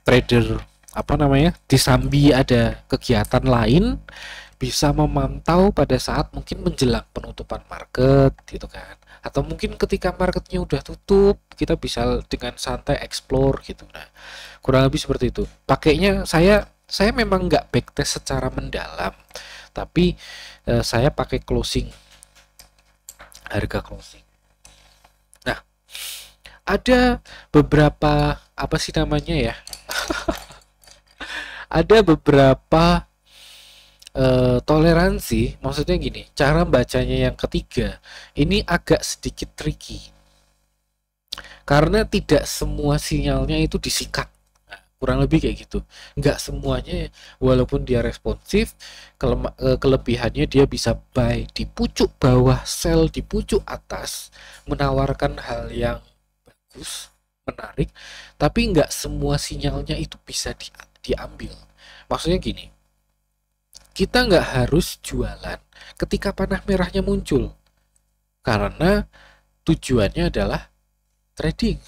trader apa namanya, di sambi ada kegiatan lain, bisa memantau pada saat mungkin menjelang penutupan market gitu kan, atau mungkin ketika marketnya udah tutup kita bisa dengan santai explore gitu. Nah, kurang lebih seperti itu. Pakainya saya memang nggak backtest secara mendalam, tapi saya pakai closing, harga closing. Nah, ada beberapa apa sih namanya ya, ada beberapa toleransi, maksudnya gini, cara bacanya yang ketiga ini agak sedikit tricky karena tidak semua sinyalnya itu disikat. Nah, kurang lebih kayak gitu, nggak semuanya, walaupun dia responsif, kelebihannya dia bisa buy di pucuk bawah, sell di pucuk atas, menawarkan hal yang bagus, menarik, tapi nggak semua sinyalnya itu bisa diambil. Maksudnya gini, kita nggak harus jualan ketika panah merahnya muncul, karena tujuannya adalah trading.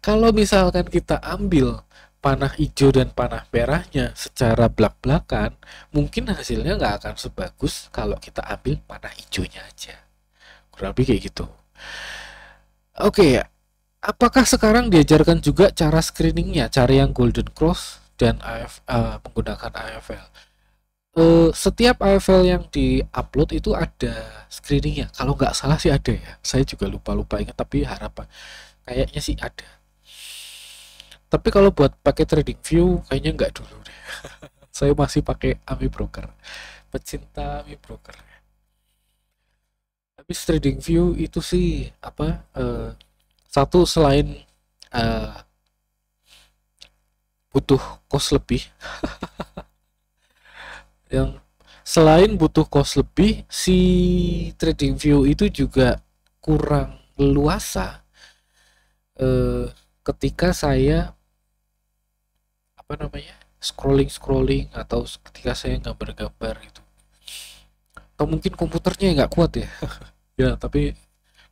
Kalau misalkan kita ambil panah hijau dan panah merahnya secara belak-belakan, mungkin hasilnya nggak akan sebagus kalau kita ambil panah hijaunya aja. Kurang lebih kayak gitu. Oke, apakah sekarang diajarkan juga cara screeningnya, cara yang Golden Cross dan menggunakan AFL? Setiap AFL yang di-upload itu ada screeningnya. Kalau nggak salah sih ada ya. Saya juga lupa ingat, tapi harapan kayaknya sih ada. Tapi kalau buat pakai TradingView kayaknya nggak dulu deh. Saya masih pakai Ami Broker. Pecinta Ami Broker. Tapi TradingView itu sih apa? Satu, selain butuh cost lebih, yang selain butuh cost lebih, si TradingView itu juga kurang leluasa ketika saya apa namanya scrolling atau ketika saya gambar gitu, atau mungkin komputernya nggak kuat ya. Ya tapi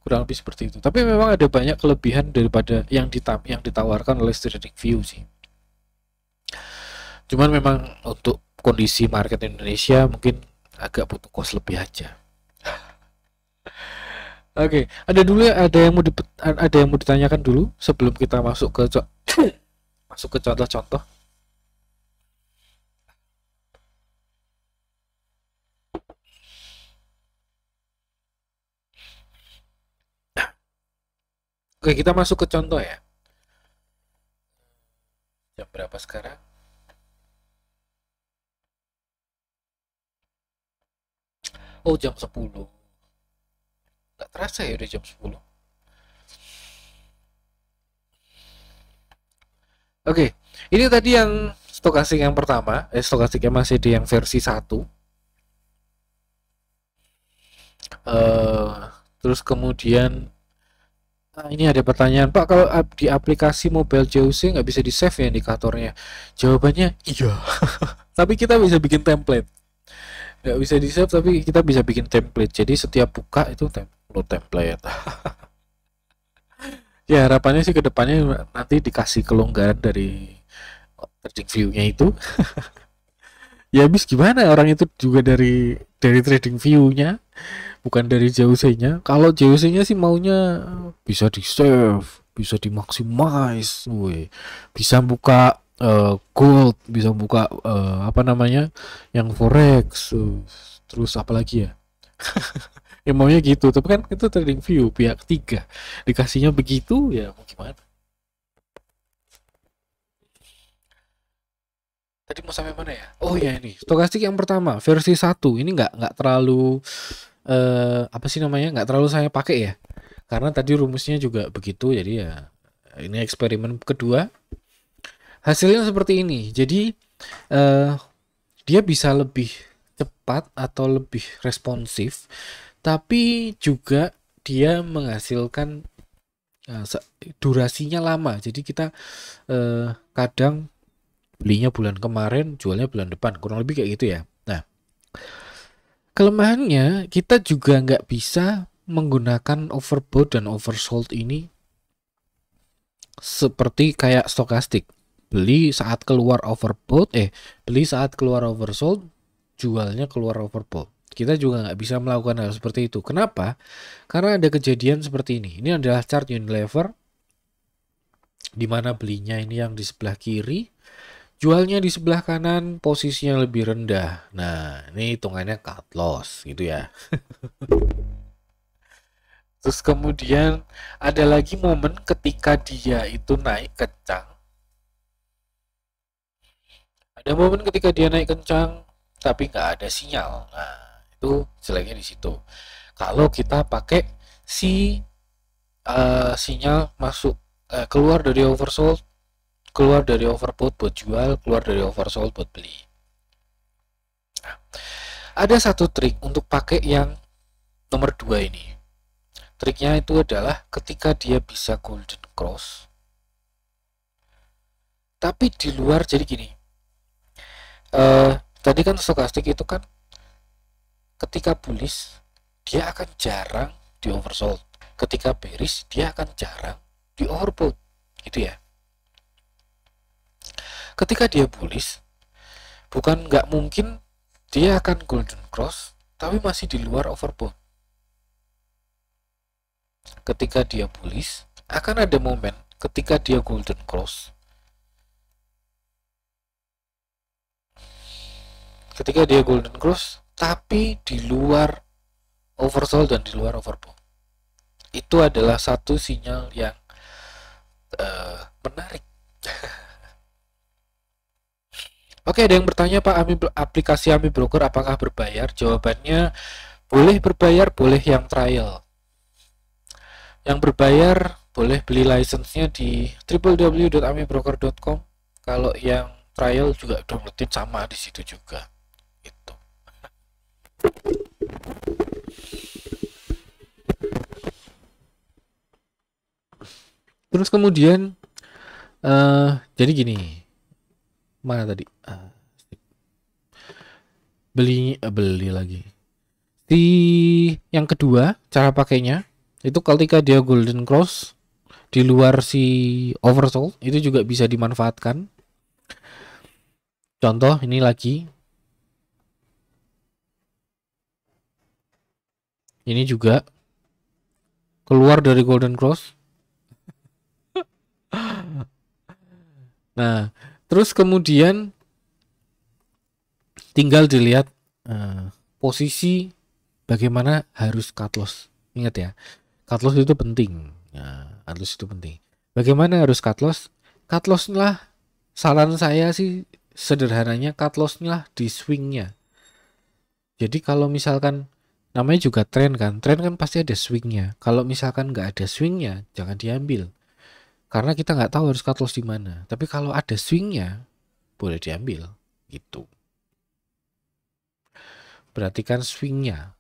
kurang lebih seperti itu. Tapi memang ada banyak kelebihan daripada yang ditawarkan oleh TradingView sih. Cuman memang untuk kondisi market Indonesia mungkin agak butuh cost lebih aja. Oke, ada yang mau ditanyakan dulu sebelum kita masuk ke contoh-contoh. Oke, kita masuk ke contoh ya. Jam berapa sekarang? Oh, jam 10. Nggak terasa ya udah jam 10. Oke, ini tadi yang stokastik yang pertama, stokastik MACD yang versi 1. Terus kemudian ini ada pertanyaan, Pak, kalau di aplikasi mobile JOC nggak bisa di save ya indikatornya? Jawabannya iya. Tapi kita bisa bikin template. Nggak bisa di save tapi kita bisa bikin template. Jadi setiap buka itu template. Ya harapannya sih kedepannya nanti dikasih kelonggaran dari TradingView-nya itu. Ya habis gimana, orang itu juga dari TradingView-nya, bukan dari JOC-nya. Kalau JOC-nya sih maunya bisa di save, bisa dimaximize, bisa buka gold, bisa buka apa namanya yang forex, terus apa lagi ya. Ya maunya gitu, tapi kan itu TradingView pihak ketiga, dikasihnya begitu ya mau gimana. Tadi mau sampai mana ya? Oh ya, ini stokastik yang pertama versi 1 ini nggak terlalu apa sih namanya, nggak terlalu saya pakai ya, karena tadi rumusnya juga begitu. Jadi ya ini eksperimen kedua, hasilnya seperti ini. Jadi dia bisa lebih cepat atau lebih responsif, tapi juga dia menghasilkan durasinya lama. Jadi kita kadang belinya bulan kemarin, jualnya bulan depan, kurang lebih kayak gitu ya. Nah, kelemahannya kita juga nggak bisa menggunakan overbought dan oversold ini seperti kayak stokastik. Beli saat keluar overbought, beli saat keluar oversold, jualnya keluar overbought. Kita juga nggak bisa melakukan hal seperti itu. Kenapa? Karena ada kejadian seperti ini. Ini adalah chart Unilever, di mana belinya ini yang di sebelah kiri, jualnya di sebelah kanan, posisinya lebih rendah. Nah, ini hitungannya cut loss gitu ya. Terus kemudian ada lagi momen ketika dia itu naik kencang. Ada momen ketika dia naik kencang tapi nggak ada sinyal. Nah, itu jeleknya di situ. Kalau kita pakai sinyal masuk keluar dari oversold, keluar dari overbought buat jual, keluar dari oversold buat beli. Nah, ada satu trik untuk pakai yang nomor 2 ini. Triknya itu adalah ketika dia bisa golden cross, Tapi di luar, jadi gini, tadi kan stokastik itu kan ketika bullish dia akan jarang di oversold, ketika bearish dia akan jarang di overbought gitu ya. Ketika dia bullish, bukan nggak mungkin dia akan golden cross tapi masih di luar overbought. Ketika dia bullish akan ada momen ketika dia golden cross, ketika dia golden cross tapi di luar oversold dan di luar overbought. Itu adalah satu sinyal yang menarik. Oke, ada yang bertanya, Pak, aplikasi Ami Broker apakah berbayar? Jawabannya boleh berbayar, boleh yang trial. Yang berbayar boleh beli license-nya di www.amibroker.com. Kalau yang trial juga downloadin sama di situ juga. Gitu. Terus kemudian jadi gini, mana tadi? Beli lagi. Di yang kedua, cara pakainya itu ketika dia golden cross di luar si oversold itu juga bisa dimanfaatkan. Contoh ini lagi. Ini juga keluar dari golden cross. Nah, terus kemudian tinggal dilihat posisi bagaimana harus cut loss. Ingat ya, cut loss itu penting. Nah, cut loss itu penting. Bagaimana harus cut loss? Cut loss lah, saran saya sih sederhananya cut loss lah di swingnya. Jadi kalau misalkan namanya juga tren kan pasti ada swingnya. Kalau misalkan nggak ada swingnya, jangan diambil. Karena kita nggak tahu harus cut loss di mana. Tapi kalau ada swingnya, boleh diambil. Gitu. Perhatikan swingnya.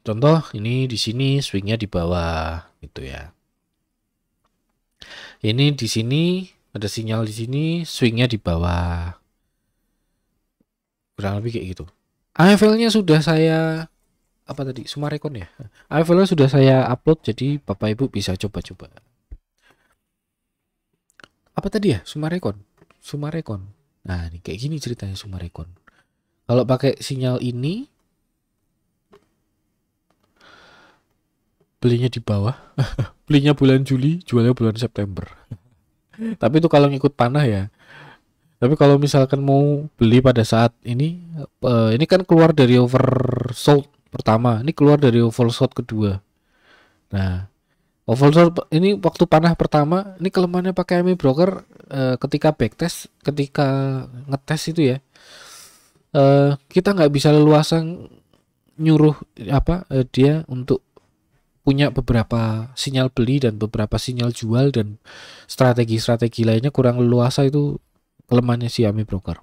Contoh ini di sini swingnya di bawah, gitu ya. Ini di sini ada sinyal di sini, swingnya di bawah. Kurang lebih kayak gitu. AFL-nya sudah saya apa tadi? Sumarekon ya. AFL-nya sudah saya upload, jadi Bapak Ibu bisa coba-coba. Apa tadi ya? Sumarekon. Nah, ini kayak gini ceritanya Sumarekon. Kalau pakai sinyal ini belinya di bawah. Belinya bulan Juli, jualnya bulan September. Tapi itu kalau ngikut panah ya. Tapi kalau misalkan mau beli pada saat ini kan keluar dari oversold pertama, ini keluar dari oversold kedua. Nah, oversold ini waktu panah pertama, ini kelemahannya pakai Ami Broker ketika backtest, ketika ngetes itu ya, kita nggak bisa leluasa nyuruh dia untuk punya beberapa sinyal beli dan beberapa sinyal jual, dan strategi-strategi lainnya kurang leluasa. Itu kelemahannya si Ami Broker.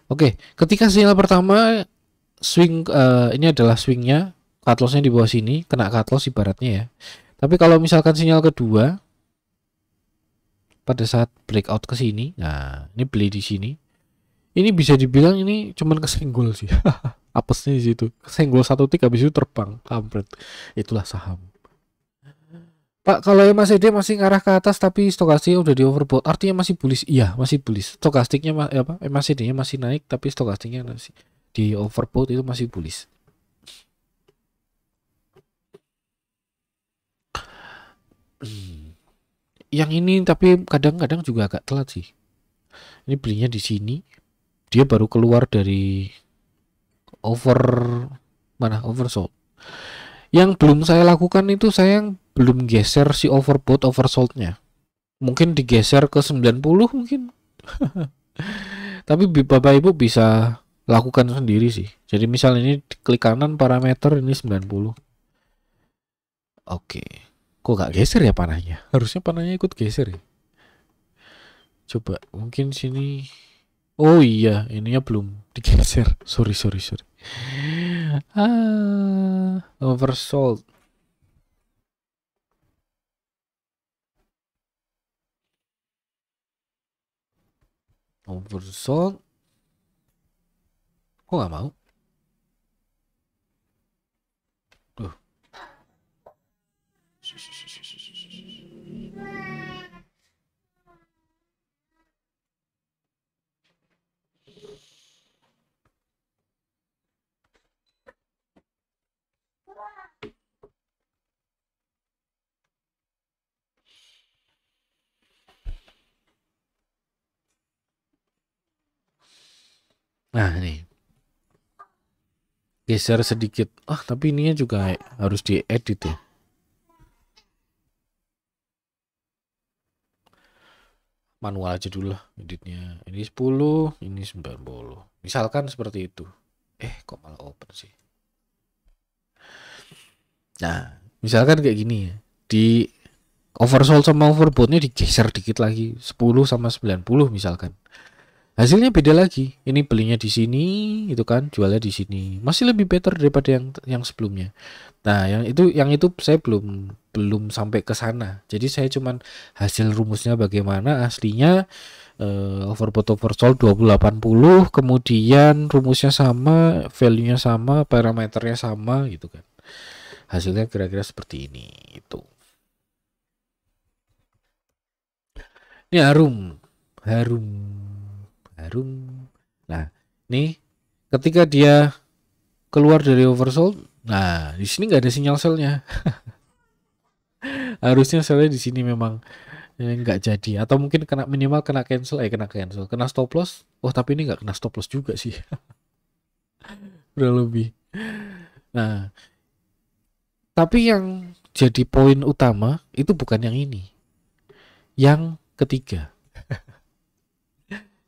Oke, ketika sinyal pertama swing, ini adalah swingnya, cut loss-nya di bawah sini, kena cut loss ibaratnya ya. Tapi kalau misalkan sinyal kedua pada saat breakout ke sini, nah ini beli di sini, ini bisa dibilang ini cuman kesenggol sih. Apesnya di situ, kesenggol 1 tick habis itu terbang, kampret. Itulah saham. Pak, kalau MACD masih ngarah ke atas tapi stokastiknya udah di overbought, artinya masih bullish. Iya, masih bullish. Stokastiknya MACD-nya masih naik tapi stokastiknya masih di overbought, itu masih bullish. Yang ini tapi kadang-kadang juga agak telat sih. Ini belinya di sini, dia baru keluar dari oversold. Yang belum saya lakukan itu saya belum geser si oversold-nya. Mungkin digeser ke 90 mungkin. Tapi Bapak Ibu bisa lakukan sendiri sih. Jadi misal ini klik kanan parameter ini 90. Oke. Kok gak geser ya panahnya? Harusnya panahnya ikut geser ya. Coba mungkin sini. Oh iya, ininya belum digeser. Sorry. Oversold. Oversold. Kok nggak mau? Tuh. Nah, ini geser sedikit. Tapi ininya juga harus diedit ya. Manual aja dulu lah editnya. Ini 10, ini 90. Misalkan seperti itu. Kok malah open sih? Nah, misalkan kayak gini ya. Di oversold sama overbought-nya digeser dikit lagi. 10 sama 90 misalkan. Hasilnya beda lagi. Ini belinya di sini, itu kan jualnya di sini. Masih lebih better daripada yang sebelumnya. Nah, yang itu saya belum sampai ke sana. Jadi saya cuman hasil rumusnya bagaimana aslinya, overbought oversold 2080, kemudian rumusnya sama, value-nya sama, parameternya sama gitu kan. Hasilnya kira-kira seperti ini itu. Ini harum. Harum. Harum. Nah, nih ketika dia keluar dari oversold, nah di sini nggak ada sinyal selnya. Harusnya selnya di sini memang nggak jadi, atau mungkin kena minimal kena stop loss. Tapi ini nggak kena stop loss juga sih. Udah lebih. Nah, tapi yang jadi poin utama itu bukan yang ini, yang ketiga.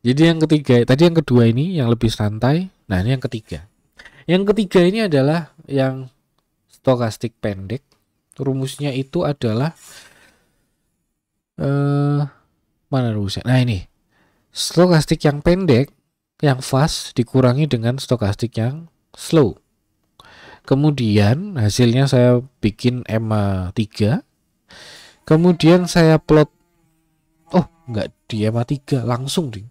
Jadi yang ketiga tadi, yang kedua ini yang lebih santai. Nah, ini yang ketiga. Yang ketiga ini adalah yang stokastik pendek. Rumusnya itu adalah mana rumusnya? Nah, ini stokastik yang pendek, yang fast dikurangi dengan stokastik yang slow. Kemudian hasilnya saya bikin EMA 3. Kemudian saya plot. Enggak di EMA 3, langsung di.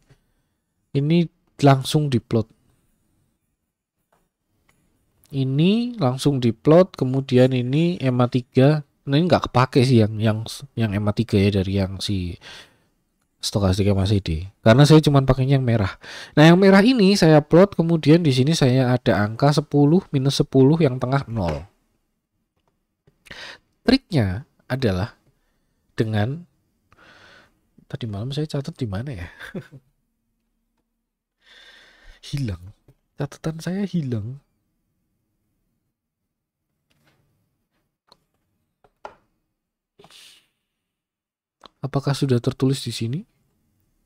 Ini langsung diplot. Ini langsung diplot, kemudian ini EMA 3. Nah, ini nggak kepake sih yang EMA 3 ya, dari yang si stokastiknya masih di. Karena saya cuma pakainya yang merah. Nah, yang merah ini saya plot, kemudian di sini saya ada angka 10 minus 10 yang tengah 0. Triknya adalah dengan tadi malam saya catat di mana ya? Hilang. Catatan saya hilang. Apakah sudah tertulis di sini?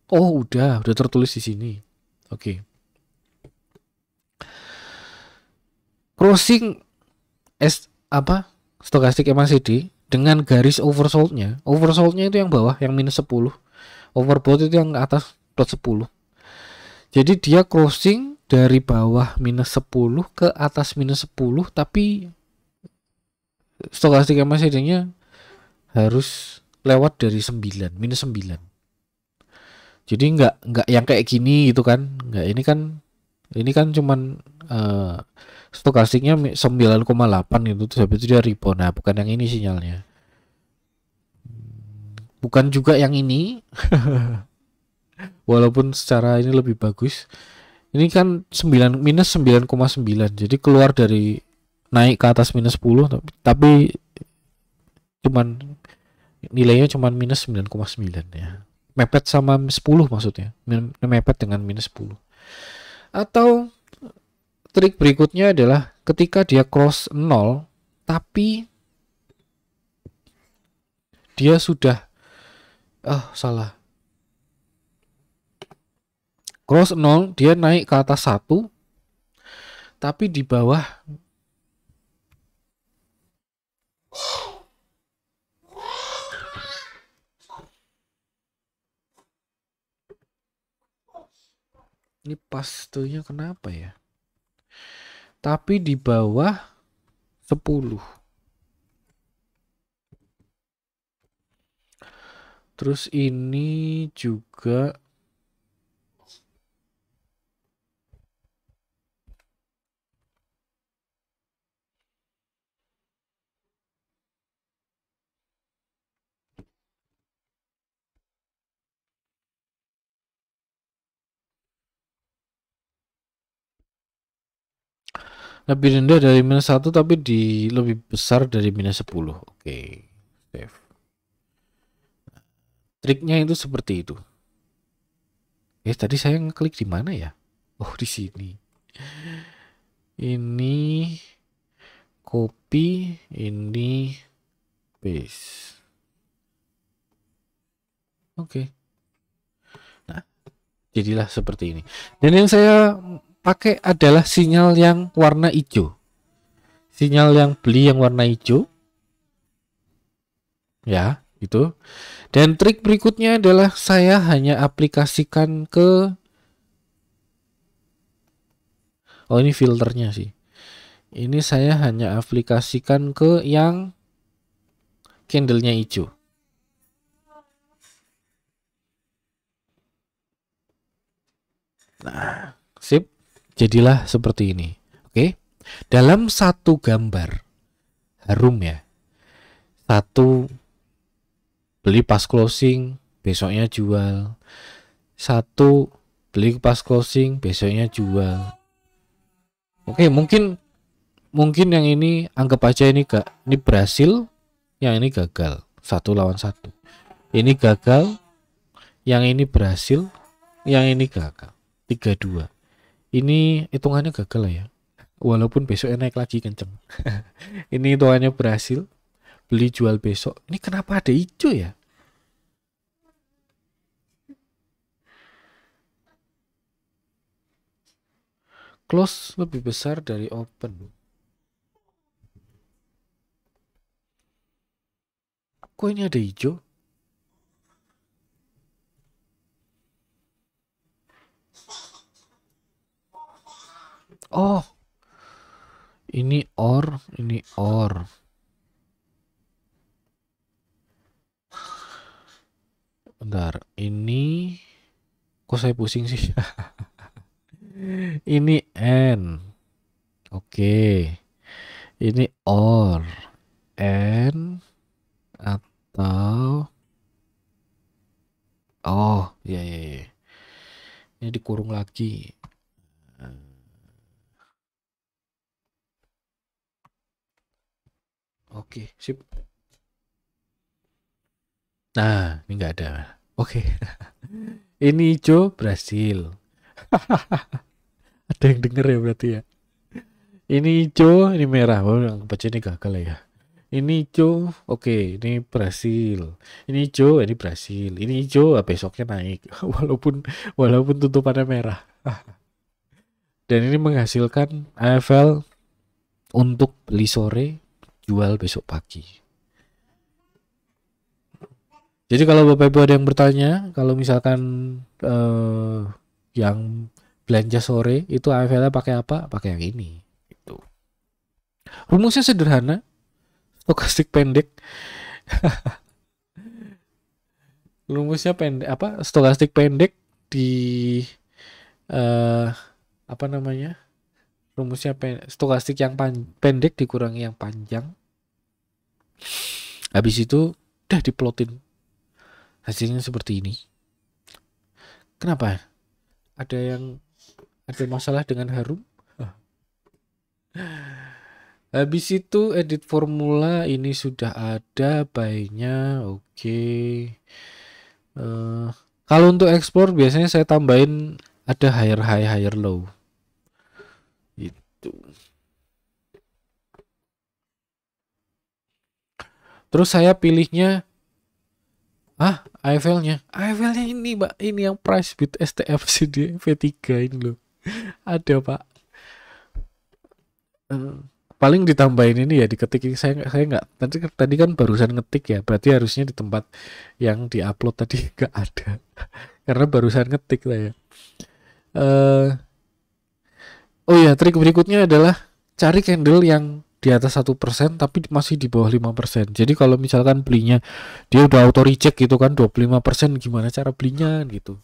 Oh, udah tertulis di sini. Oke. Crossing stokastik MACD dengan garis oversoldnya. Oversoldnya itu yang bawah, yang minus 10. Overbought itu yang atas plus 10. Jadi dia crossing dari bawah minus 10 ke atas minus 10, tapi stokastik MACD-nya harus lewat dari 9, minus 9. Jadi nggak yang kayak gini gitu kan. Nggak, ini kan cuman stokastiknya 9,8 itu, terus habis itu dia rebound. Nah, bukan yang ini sinyalnya. Bukan juga yang ini. Walaupun secara ini lebih bagus. Ini kan 9 minus 9,9. Jadi keluar dari naik ke atas minus 10, tapi cuman nilainya cuman minus 9,9 ya. Mepet sama 10 maksudnya. Mepet dengan minus 10. Atau trik berikutnya adalah ketika dia cross 0 tapi dia sudah salah. Cross 0 dia naik ke atas 1 tapi di bawah ini pastenya kenapa ya? tapi di bawah 10. Terus ini juga lebih rendah dari -1 tapi lebih besar dari -10. Oke, save. Triknya itu seperti itu. Tadi saya ngeklik di mana ya? Oh, di sini. Ini copy, ini paste. Oke. Nah, jadilah seperti ini. Dan yang saya pakai adalah sinyal yang warna hijau. Sinyal yang beli yang warna hijau. Ya, itu. Dan trik berikutnya adalah saya hanya aplikasikan ke ini filternya sih. Ini saya hanya aplikasikan ke yang candlenya hijau. Nah, sip. Jadilah seperti ini. Oke. Dalam satu gambar harum ya. Satu beli pas closing, besoknya jual. Satu beli pas closing, besoknya jual. Oke, mungkin yang ini anggap aja ini berhasil, yang ini gagal. 1 lawan 1. Ini gagal, yang ini berhasil, yang ini gagal. 3-2. Ini hitungannya gagal lah ya. Walaupun besoknya naik lagi kenceng. Ini hitungannya berhasil, beli jual besok. Ini kenapa ada hijau ya? Close lebih besar dari open. Kok ini ada hijau? Oh, ini OR, ini OR. Bentar, ini kok saya pusing sih? Ini N. Oke. Ini OR. N atau ya. Ini dikurung lagi. Oke, sip. Nah, ini nggak ada. Oke. Ini hijau berhasil. Ada yang denger ya berarti ya. Ini hijau, ini merah. Baca ini gagal ya. Ini hijau, oke, ini berhasil. Ini hijau, ini berhasil. Ini hijau, besoknya naik. walaupun tutupannya merah. Dan ini menghasilkan AFL untuk beli sore, jual besok pagi. Jadi kalau Bapak Ibu ada yang bertanya, kalau misalkan yang belanja sore itu AFL-nya pakai apa? Pakai yang ini. Itu. Rumusnya sederhana, stokastik pendek. Rumusnya pendek apa? Stokastik pendek di apa namanya? Rumusnya stokastik yang pendek dikurangi yang panjang. Habis itu udah diplotin. Hasilnya seperti ini. Kenapa? Ada masalah dengan harum? Habis itu edit formula ini sudah ada by-nya. Oke. Kalau untuk ekspor biasanya saya tambahin ada higher high, higher low. Itu. Terus saya pilihnya AFL-nya ini Mbak, ini yang price bid STF CD V3 ini loh. Ada Pak. Paling ditambahin ini ya, diketik. Saya nggak, tadi kan barusan ngetik ya, berarti harusnya di tempat yang diupload tadi nggak ada. Karena barusan ngetik lah ya. Oh ya, trik berikutnya adalah cari candle yang di atas 1% tapi masih di bawah 5%. Jadi kalau misalkan belinya dia udah auto reject gitu kan 25%, gimana cara belinya gitu.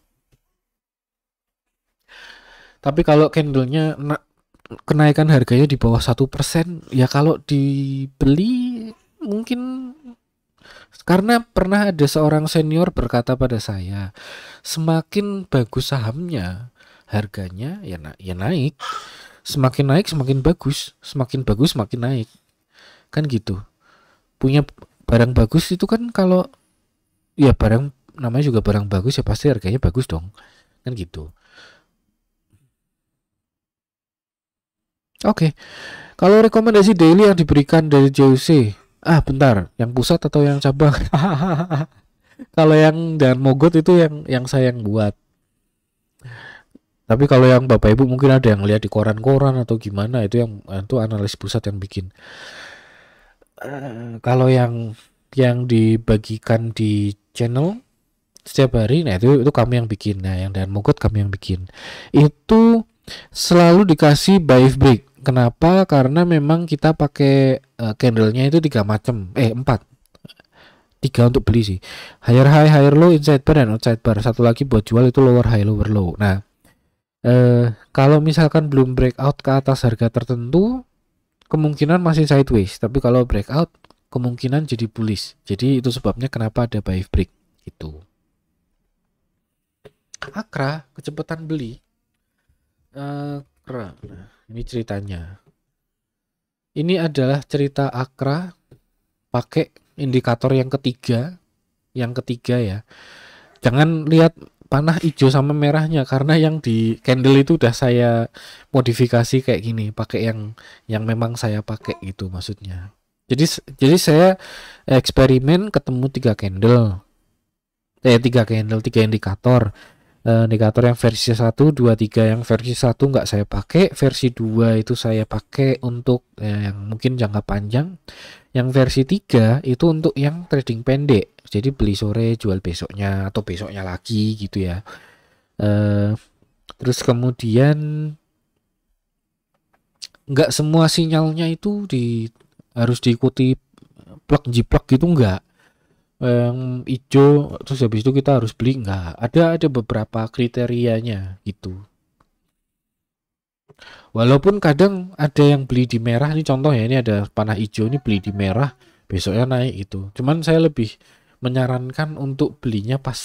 Tapi kalau candlenya kenaikan harganya di bawah 1%, ya kalau dibeli mungkin, karena pernah ada seorang senior berkata pada saya, semakin bagus sahamnya, harganya ya naik. Semakin naik semakin bagus, semakin bagus semakin naik. Kan gitu. Punya barang bagus itu kan, kalau ya barang namanya juga barang bagus ya pasti harganya bagus dong. Kan gitu. Oke. Kalau rekomendasi daily yang diberikan dari JOC, bentar, yang pusat atau yang cabang? Kalau yang dan Mogot itu yang saya yang buat. Tapi kalau yang Bapak Ibu mungkin ada yang lihat di koran-koran atau gimana, itu analis pusat yang bikin. Kalau yang dibagikan di channel setiap hari, nah itu kami yang bikin. Nah yang dan Mogot kami yang bikin. Itu selalu dikasih buy break. Kenapa? Karena memang kita pakai candlenya itu 4. 3 untuk beli sih. Higher high, higher low, inside bar dan outside bar. Satu lagi buat jual itu lower high, lower low. Nah, kalau misalkan belum breakout ke atas harga tertentu, kemungkinan masih sideways. Tapi kalau breakout, kemungkinan jadi bullish. Jadi itu sebabnya kenapa ada buy break gitu. Akra, kecepatan beli. Akra. Nah, ini ceritanya. Ini adalah cerita Akra pakai indikator yang ketiga. Yang ketiga ya. Jangan lihat panah hijau sama merahnya, karena yang di candle itu udah saya modifikasi kayak gini, pakai yang memang saya pakai gitu maksudnya. Jadi saya eksperimen ketemu 3 indikator. Indikator yang versi 1, 2, 3. Yang versi 1 nggak saya pakai, versi 2 itu saya pakai untuk yang mungkin jangka panjang. Yang versi 3 itu untuk yang trading pendek. Jadi beli sore, jual besoknya atau besoknya lagi gitu ya. Terus kemudian nggak semua sinyalnya itu harus diikuti plug jiplak gitu, nggak. Yang hijau terus habis itu kita harus beli, nggak. Ada beberapa kriterianya gitu. Walaupun kadang ada yang beli di merah, ini contoh ya, ini ada panah hijau, ini beli di merah, besoknya naik gitu. Cuman saya lebih menyarankan untuk belinya pas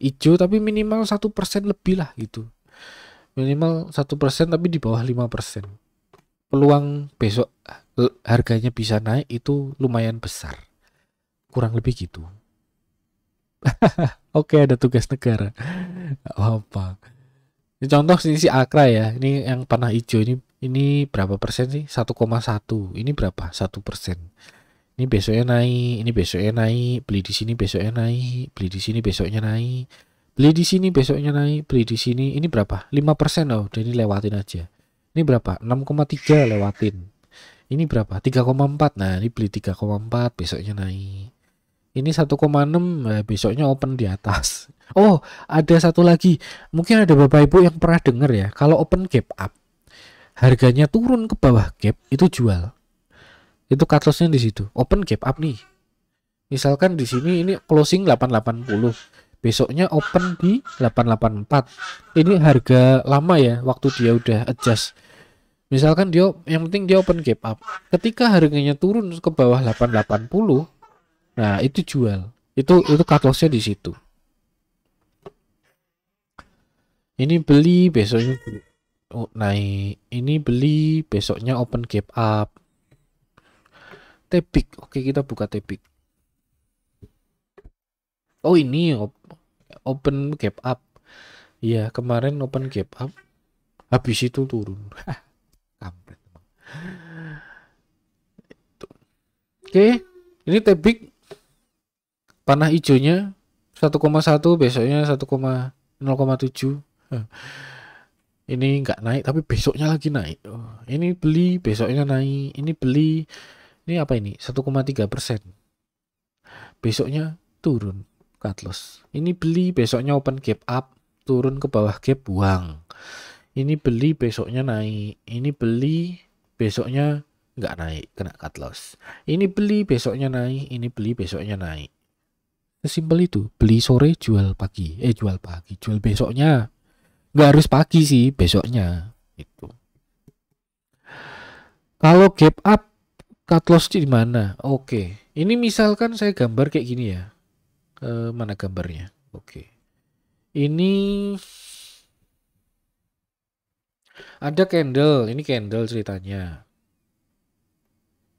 hijau tapi minimal 1% lebih lah gitu. Minimal 1% tapi di bawah 5%. Peluang besok harganya bisa naik itu lumayan besar. Kurang lebih gitu. Oke, ada tugas negara. Apa? Ini contoh sini si Akra ya. Ini yang panah hijau ini berapa persen sih? 1,1. Ini berapa? 1%. Ini besoknya naik, ini besoknya naik, beli di sini besoknya naik, beli di sini besoknya naik, beli di sini besoknya naik, beli di sini. Ini berapa? 5%. Oh, udah ini lewatin aja. Ini berapa? 6,3 lewatin. Ini berapa? 3,4. Nah, ini beli 3,4 besoknya naik. Ini 1,6, besoknya open di atas. Oh, ada satu lagi. Mungkin ada Bapak Ibu yang pernah dengar ya. Kalau open gap up, harganya turun ke bawah gap, itu jual. Itu cut loss-nya di situ. Open gap up nih. Misalkan di sini ini closing 880. Besoknya open di 884. Ini harga lama ya, waktu dia udah adjust. Misalkan yang penting dia open gap up. Ketika harganya turun ke bawah 880, nah itu jual. Itu cut loss-nya di situ. Ini beli besoknya naik. Ini beli besoknya open gap up. Tepik. Oke, kita buka Tepik. Oh, ini open gap up. Iya, kemarin open gap up. Habis itu turun. Kampret. Oke, ini Tepik. Panah hijaunya 1,1, besoknya 1,0,7. Ini nggak naik tapi besoknya lagi naik. Ini beli besoknya naik. Ini beli, ini apa ini? 1,3%. Besoknya turun, cut loss. Ini beli besoknya open gap up, turun ke bawah gap, buang. Ini beli besoknya naik. Ini beli besoknya nggak naik, kena cut loss. Ini beli besoknya naik, ini beli besoknya naik. Sesimpel itu. Beli sore jual pagi, jual besoknya. Nggak harus pagi sih, besoknya itu. Kalau gap up cut loss di mana? Oke. Ini misalkan saya gambar kayak gini ya. Mana gambarnya? Oke. Ini ada candle, ini candle ceritanya.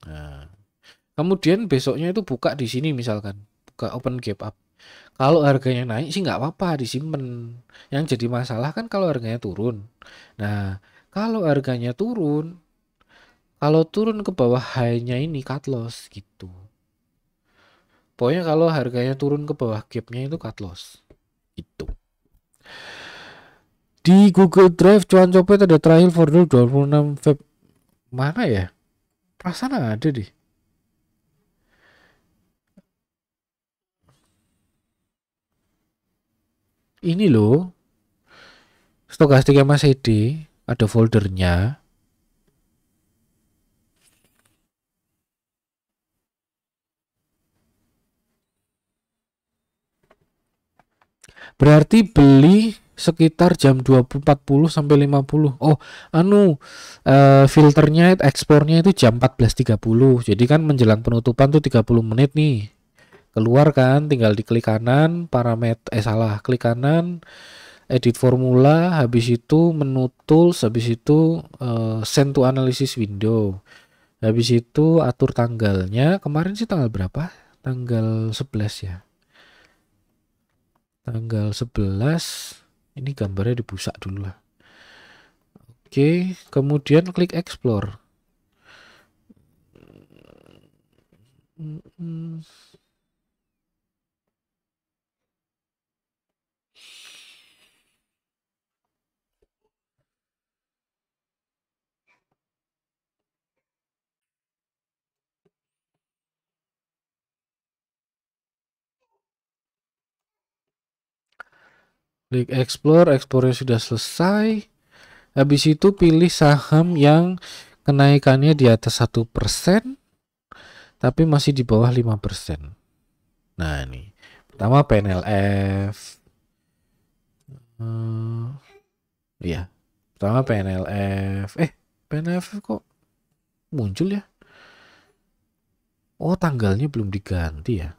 Nah, kemudian besoknya itu buka di sini misalkan, buka open gap up. Kalau harganya naik sih nggak apa-apa disimpan. Yang jadi masalah kan kalau harganya turun. Nah, kalau harganya turun, kalau turun ke bawah high-nya ini cut loss gitu. Pokoknya kalau harganya turun ke bawah gap-nya itu cut loss. Gitu. Di Google Drive cuan copet ada trial for 26 Feb. Mana ya? Perasaan ada deh. Ini loh. Stokastik MACD ada foldernya. Berarti beli sekitar jam 20.40 sampai 50. Oh, filternya ekspornya itu jam 14.30. Jadi kan menjelang penutupan tuh 30 menit nih. Keluar kan, tinggal diklik kanan, klik kanan, edit formula, habis itu menu tools, habis itu send to analysis window. Habis itu atur tanggalnya. Kemarin sih tanggal berapa? Tanggal 11 ya. Tanggal 11. Ini gambarnya dibusak dulu lah. Oke, kemudian klik explore. Klik explore, explore sudah selesai. Habis itu pilih saham yang kenaikannya di atas 1%, tapi masih di bawah 5%. Nah ini, pertama PNLF. Iya, pertama PNLF. PNLF kok muncul ya? Oh, tanggalnya belum diganti ya.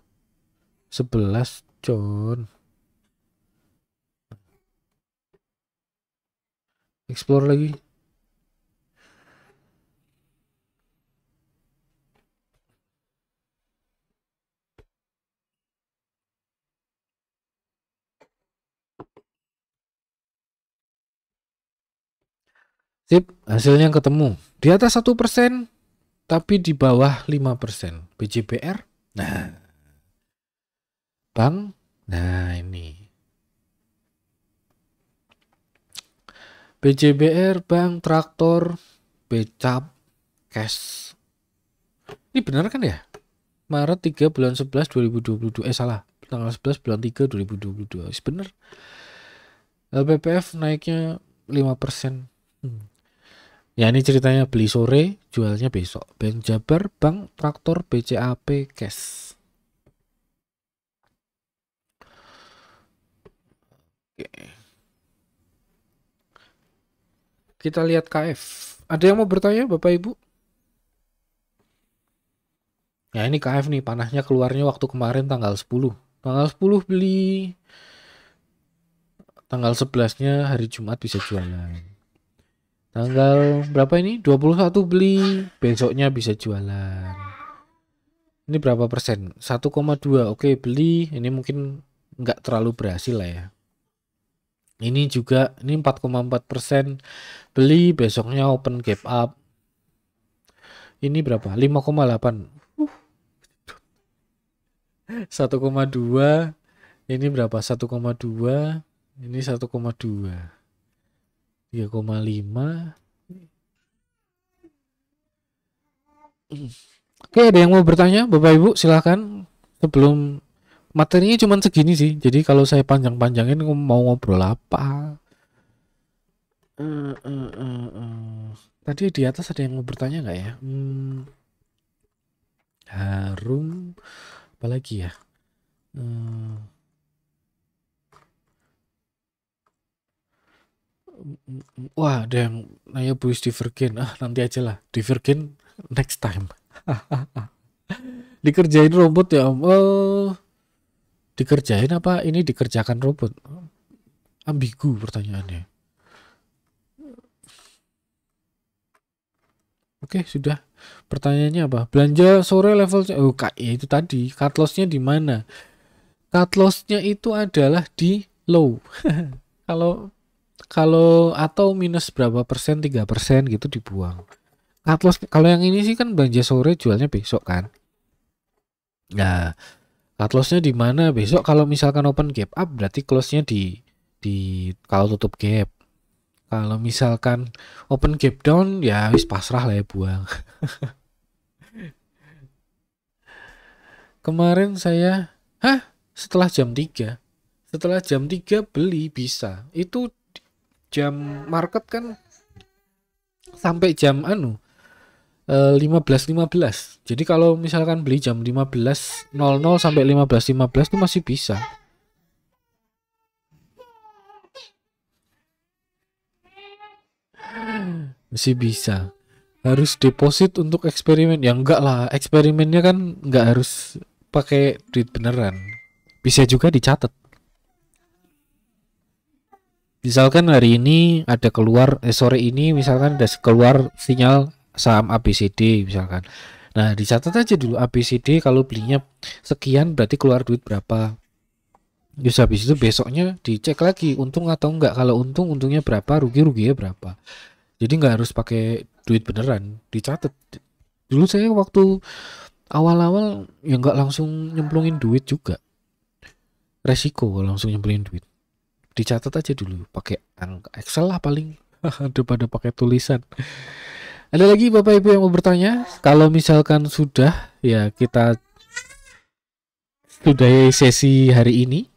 11 John. Explore lagi. Sip, hasilnya ketemu. Di atas 1%, tapi di bawah 5%. BJBR. Nah, Bang. Nah, ini. BJBR, Bank, Traktor, Becap, Cash. Ini benar kan ya? Maret 3 bulan 11 2022. Salah. Tanggal 11 bulan 3 2022. Bener. LPPF naiknya 5%. Ya ini ceritanya beli sore, jualnya besok. Bank Jabar, Bank, Traktor, BCAP, Cash. Oke. Kita lihat KF. Ada yang mau bertanya Bapak Ibu? Ya ini KF nih, panahnya keluarnya waktu kemarin tanggal 10. Tanggal 10 beli. Tanggal 11-nya hari Jumat bisa jualan. Tanggal berapa ini? 21 beli, besoknya bisa jualan. Ini berapa persen? 1,2. Oke, beli. Ini mungkin nggak terlalu berhasil lah ya. Ini juga, ini 4,4%. Beli, besoknya open gap up. Ini berapa? 5,8. 1,2. Ini berapa? 1,2. Ini 1,2. 3,5. Oke, ada yang mau bertanya Bapak Ibu? Silahkan. Sebelum materinya cuma segini sih. Jadi kalau saya panjang-panjangin mau ngobrol apa? Tadi di atas ada yang mau bertanya nggak ya? Harum, apalagi ya? Wah, ada yang nanya Buis Divergen. Nanti aja lah. Divergen next time. Dikerjain robot ya Om. Dikerjain apa ini dikerjakan robot? Ambigu pertanyaannya. Oke, sudah. Pertanyaannya apa? Belanja sore level Kak, ya itu tadi. Cut loss-nya di mana? Cut loss-nya itu adalah di low. Kalau kalau atau minus berapa persen, 3% gitu dibuang. Cut loss kalau yang ini sih kan belanja sore jualnya besok kan. Nah, cut loss-nya di mana besok? Kalau misalkan open gap up berarti close-nya di kalau tutup gap. Kalau misalkan open gap down ya wis pasrah lah ya buang. Kemarin saya setelah jam 3. Setelah jam 3 beli bisa. Itu jam market kan sampai jam 15.15. Jadi kalau misalkan beli jam 15.00 sampai 15.15 itu masih bisa. Masih bisa. Harus deposit untuk eksperimen. Ya enggak lah, eksperimennya kan enggak harus pakai duit beneran. Bisa juga dicatat. Misalkan hari ini ada keluar sore ini misalkan ada keluar sinyal saham ABCD misalkan. Nah, dicatat aja dulu ABCD kalau belinya sekian berarti keluar duit berapa. Terus habis itu besoknya dicek lagi untung atau enggak. Kalau untung untungnya berapa, ruginya berapa. Jadi nggak harus pakai duit beneran, dicatat. Dulu saya waktu awal-awal ya nggak langsung nyemplungin duit juga. Resiko kalau langsung nyemplungin duit. Dicatat aja dulu pakai angka Excel lah paling daripada pakai tulisan. Ada lagi Bapak Ibu yang mau bertanya? Kalau misalkan sudah ya kita sudahi sesi hari ini.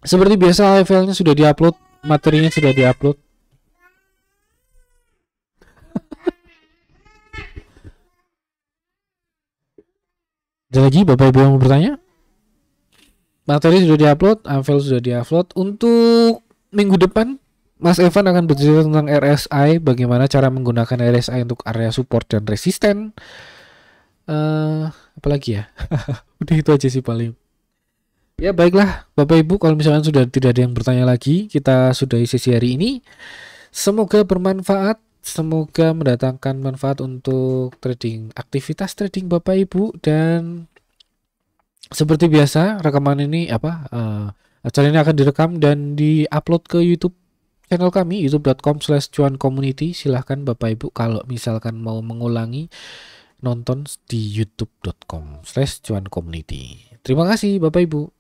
Seperti biasa filenya sudah diupload, materinya sudah diupload. Ada lagi Bapak Ibu yang mau bertanya? Materi sudah diupload, Amvel sudah diupload. Untuk minggu depan, Mas Evan akan bercerita tentang RSI, bagaimana cara menggunakan RSI untuk area support dan resisten. Apalagi ya? Udah itu aja sih paling. Ya baiklah, Bapak Ibu, kalau misalkan sudah tidak ada yang bertanya lagi, kita sudahi sesi hari ini. Semoga bermanfaat, semoga mendatangkan manfaat untuk trading, aktivitas trading Bapak Ibu, dan seperti biasa, rekaman ini acara ini akan direkam dan diupload ke YouTube channel kami, youtube.com/cuancommunity. Silahkan Bapak Ibu kalau misalkan mau mengulangi nonton di youtube.com/cuancommunity. Terima kasih Bapak Ibu.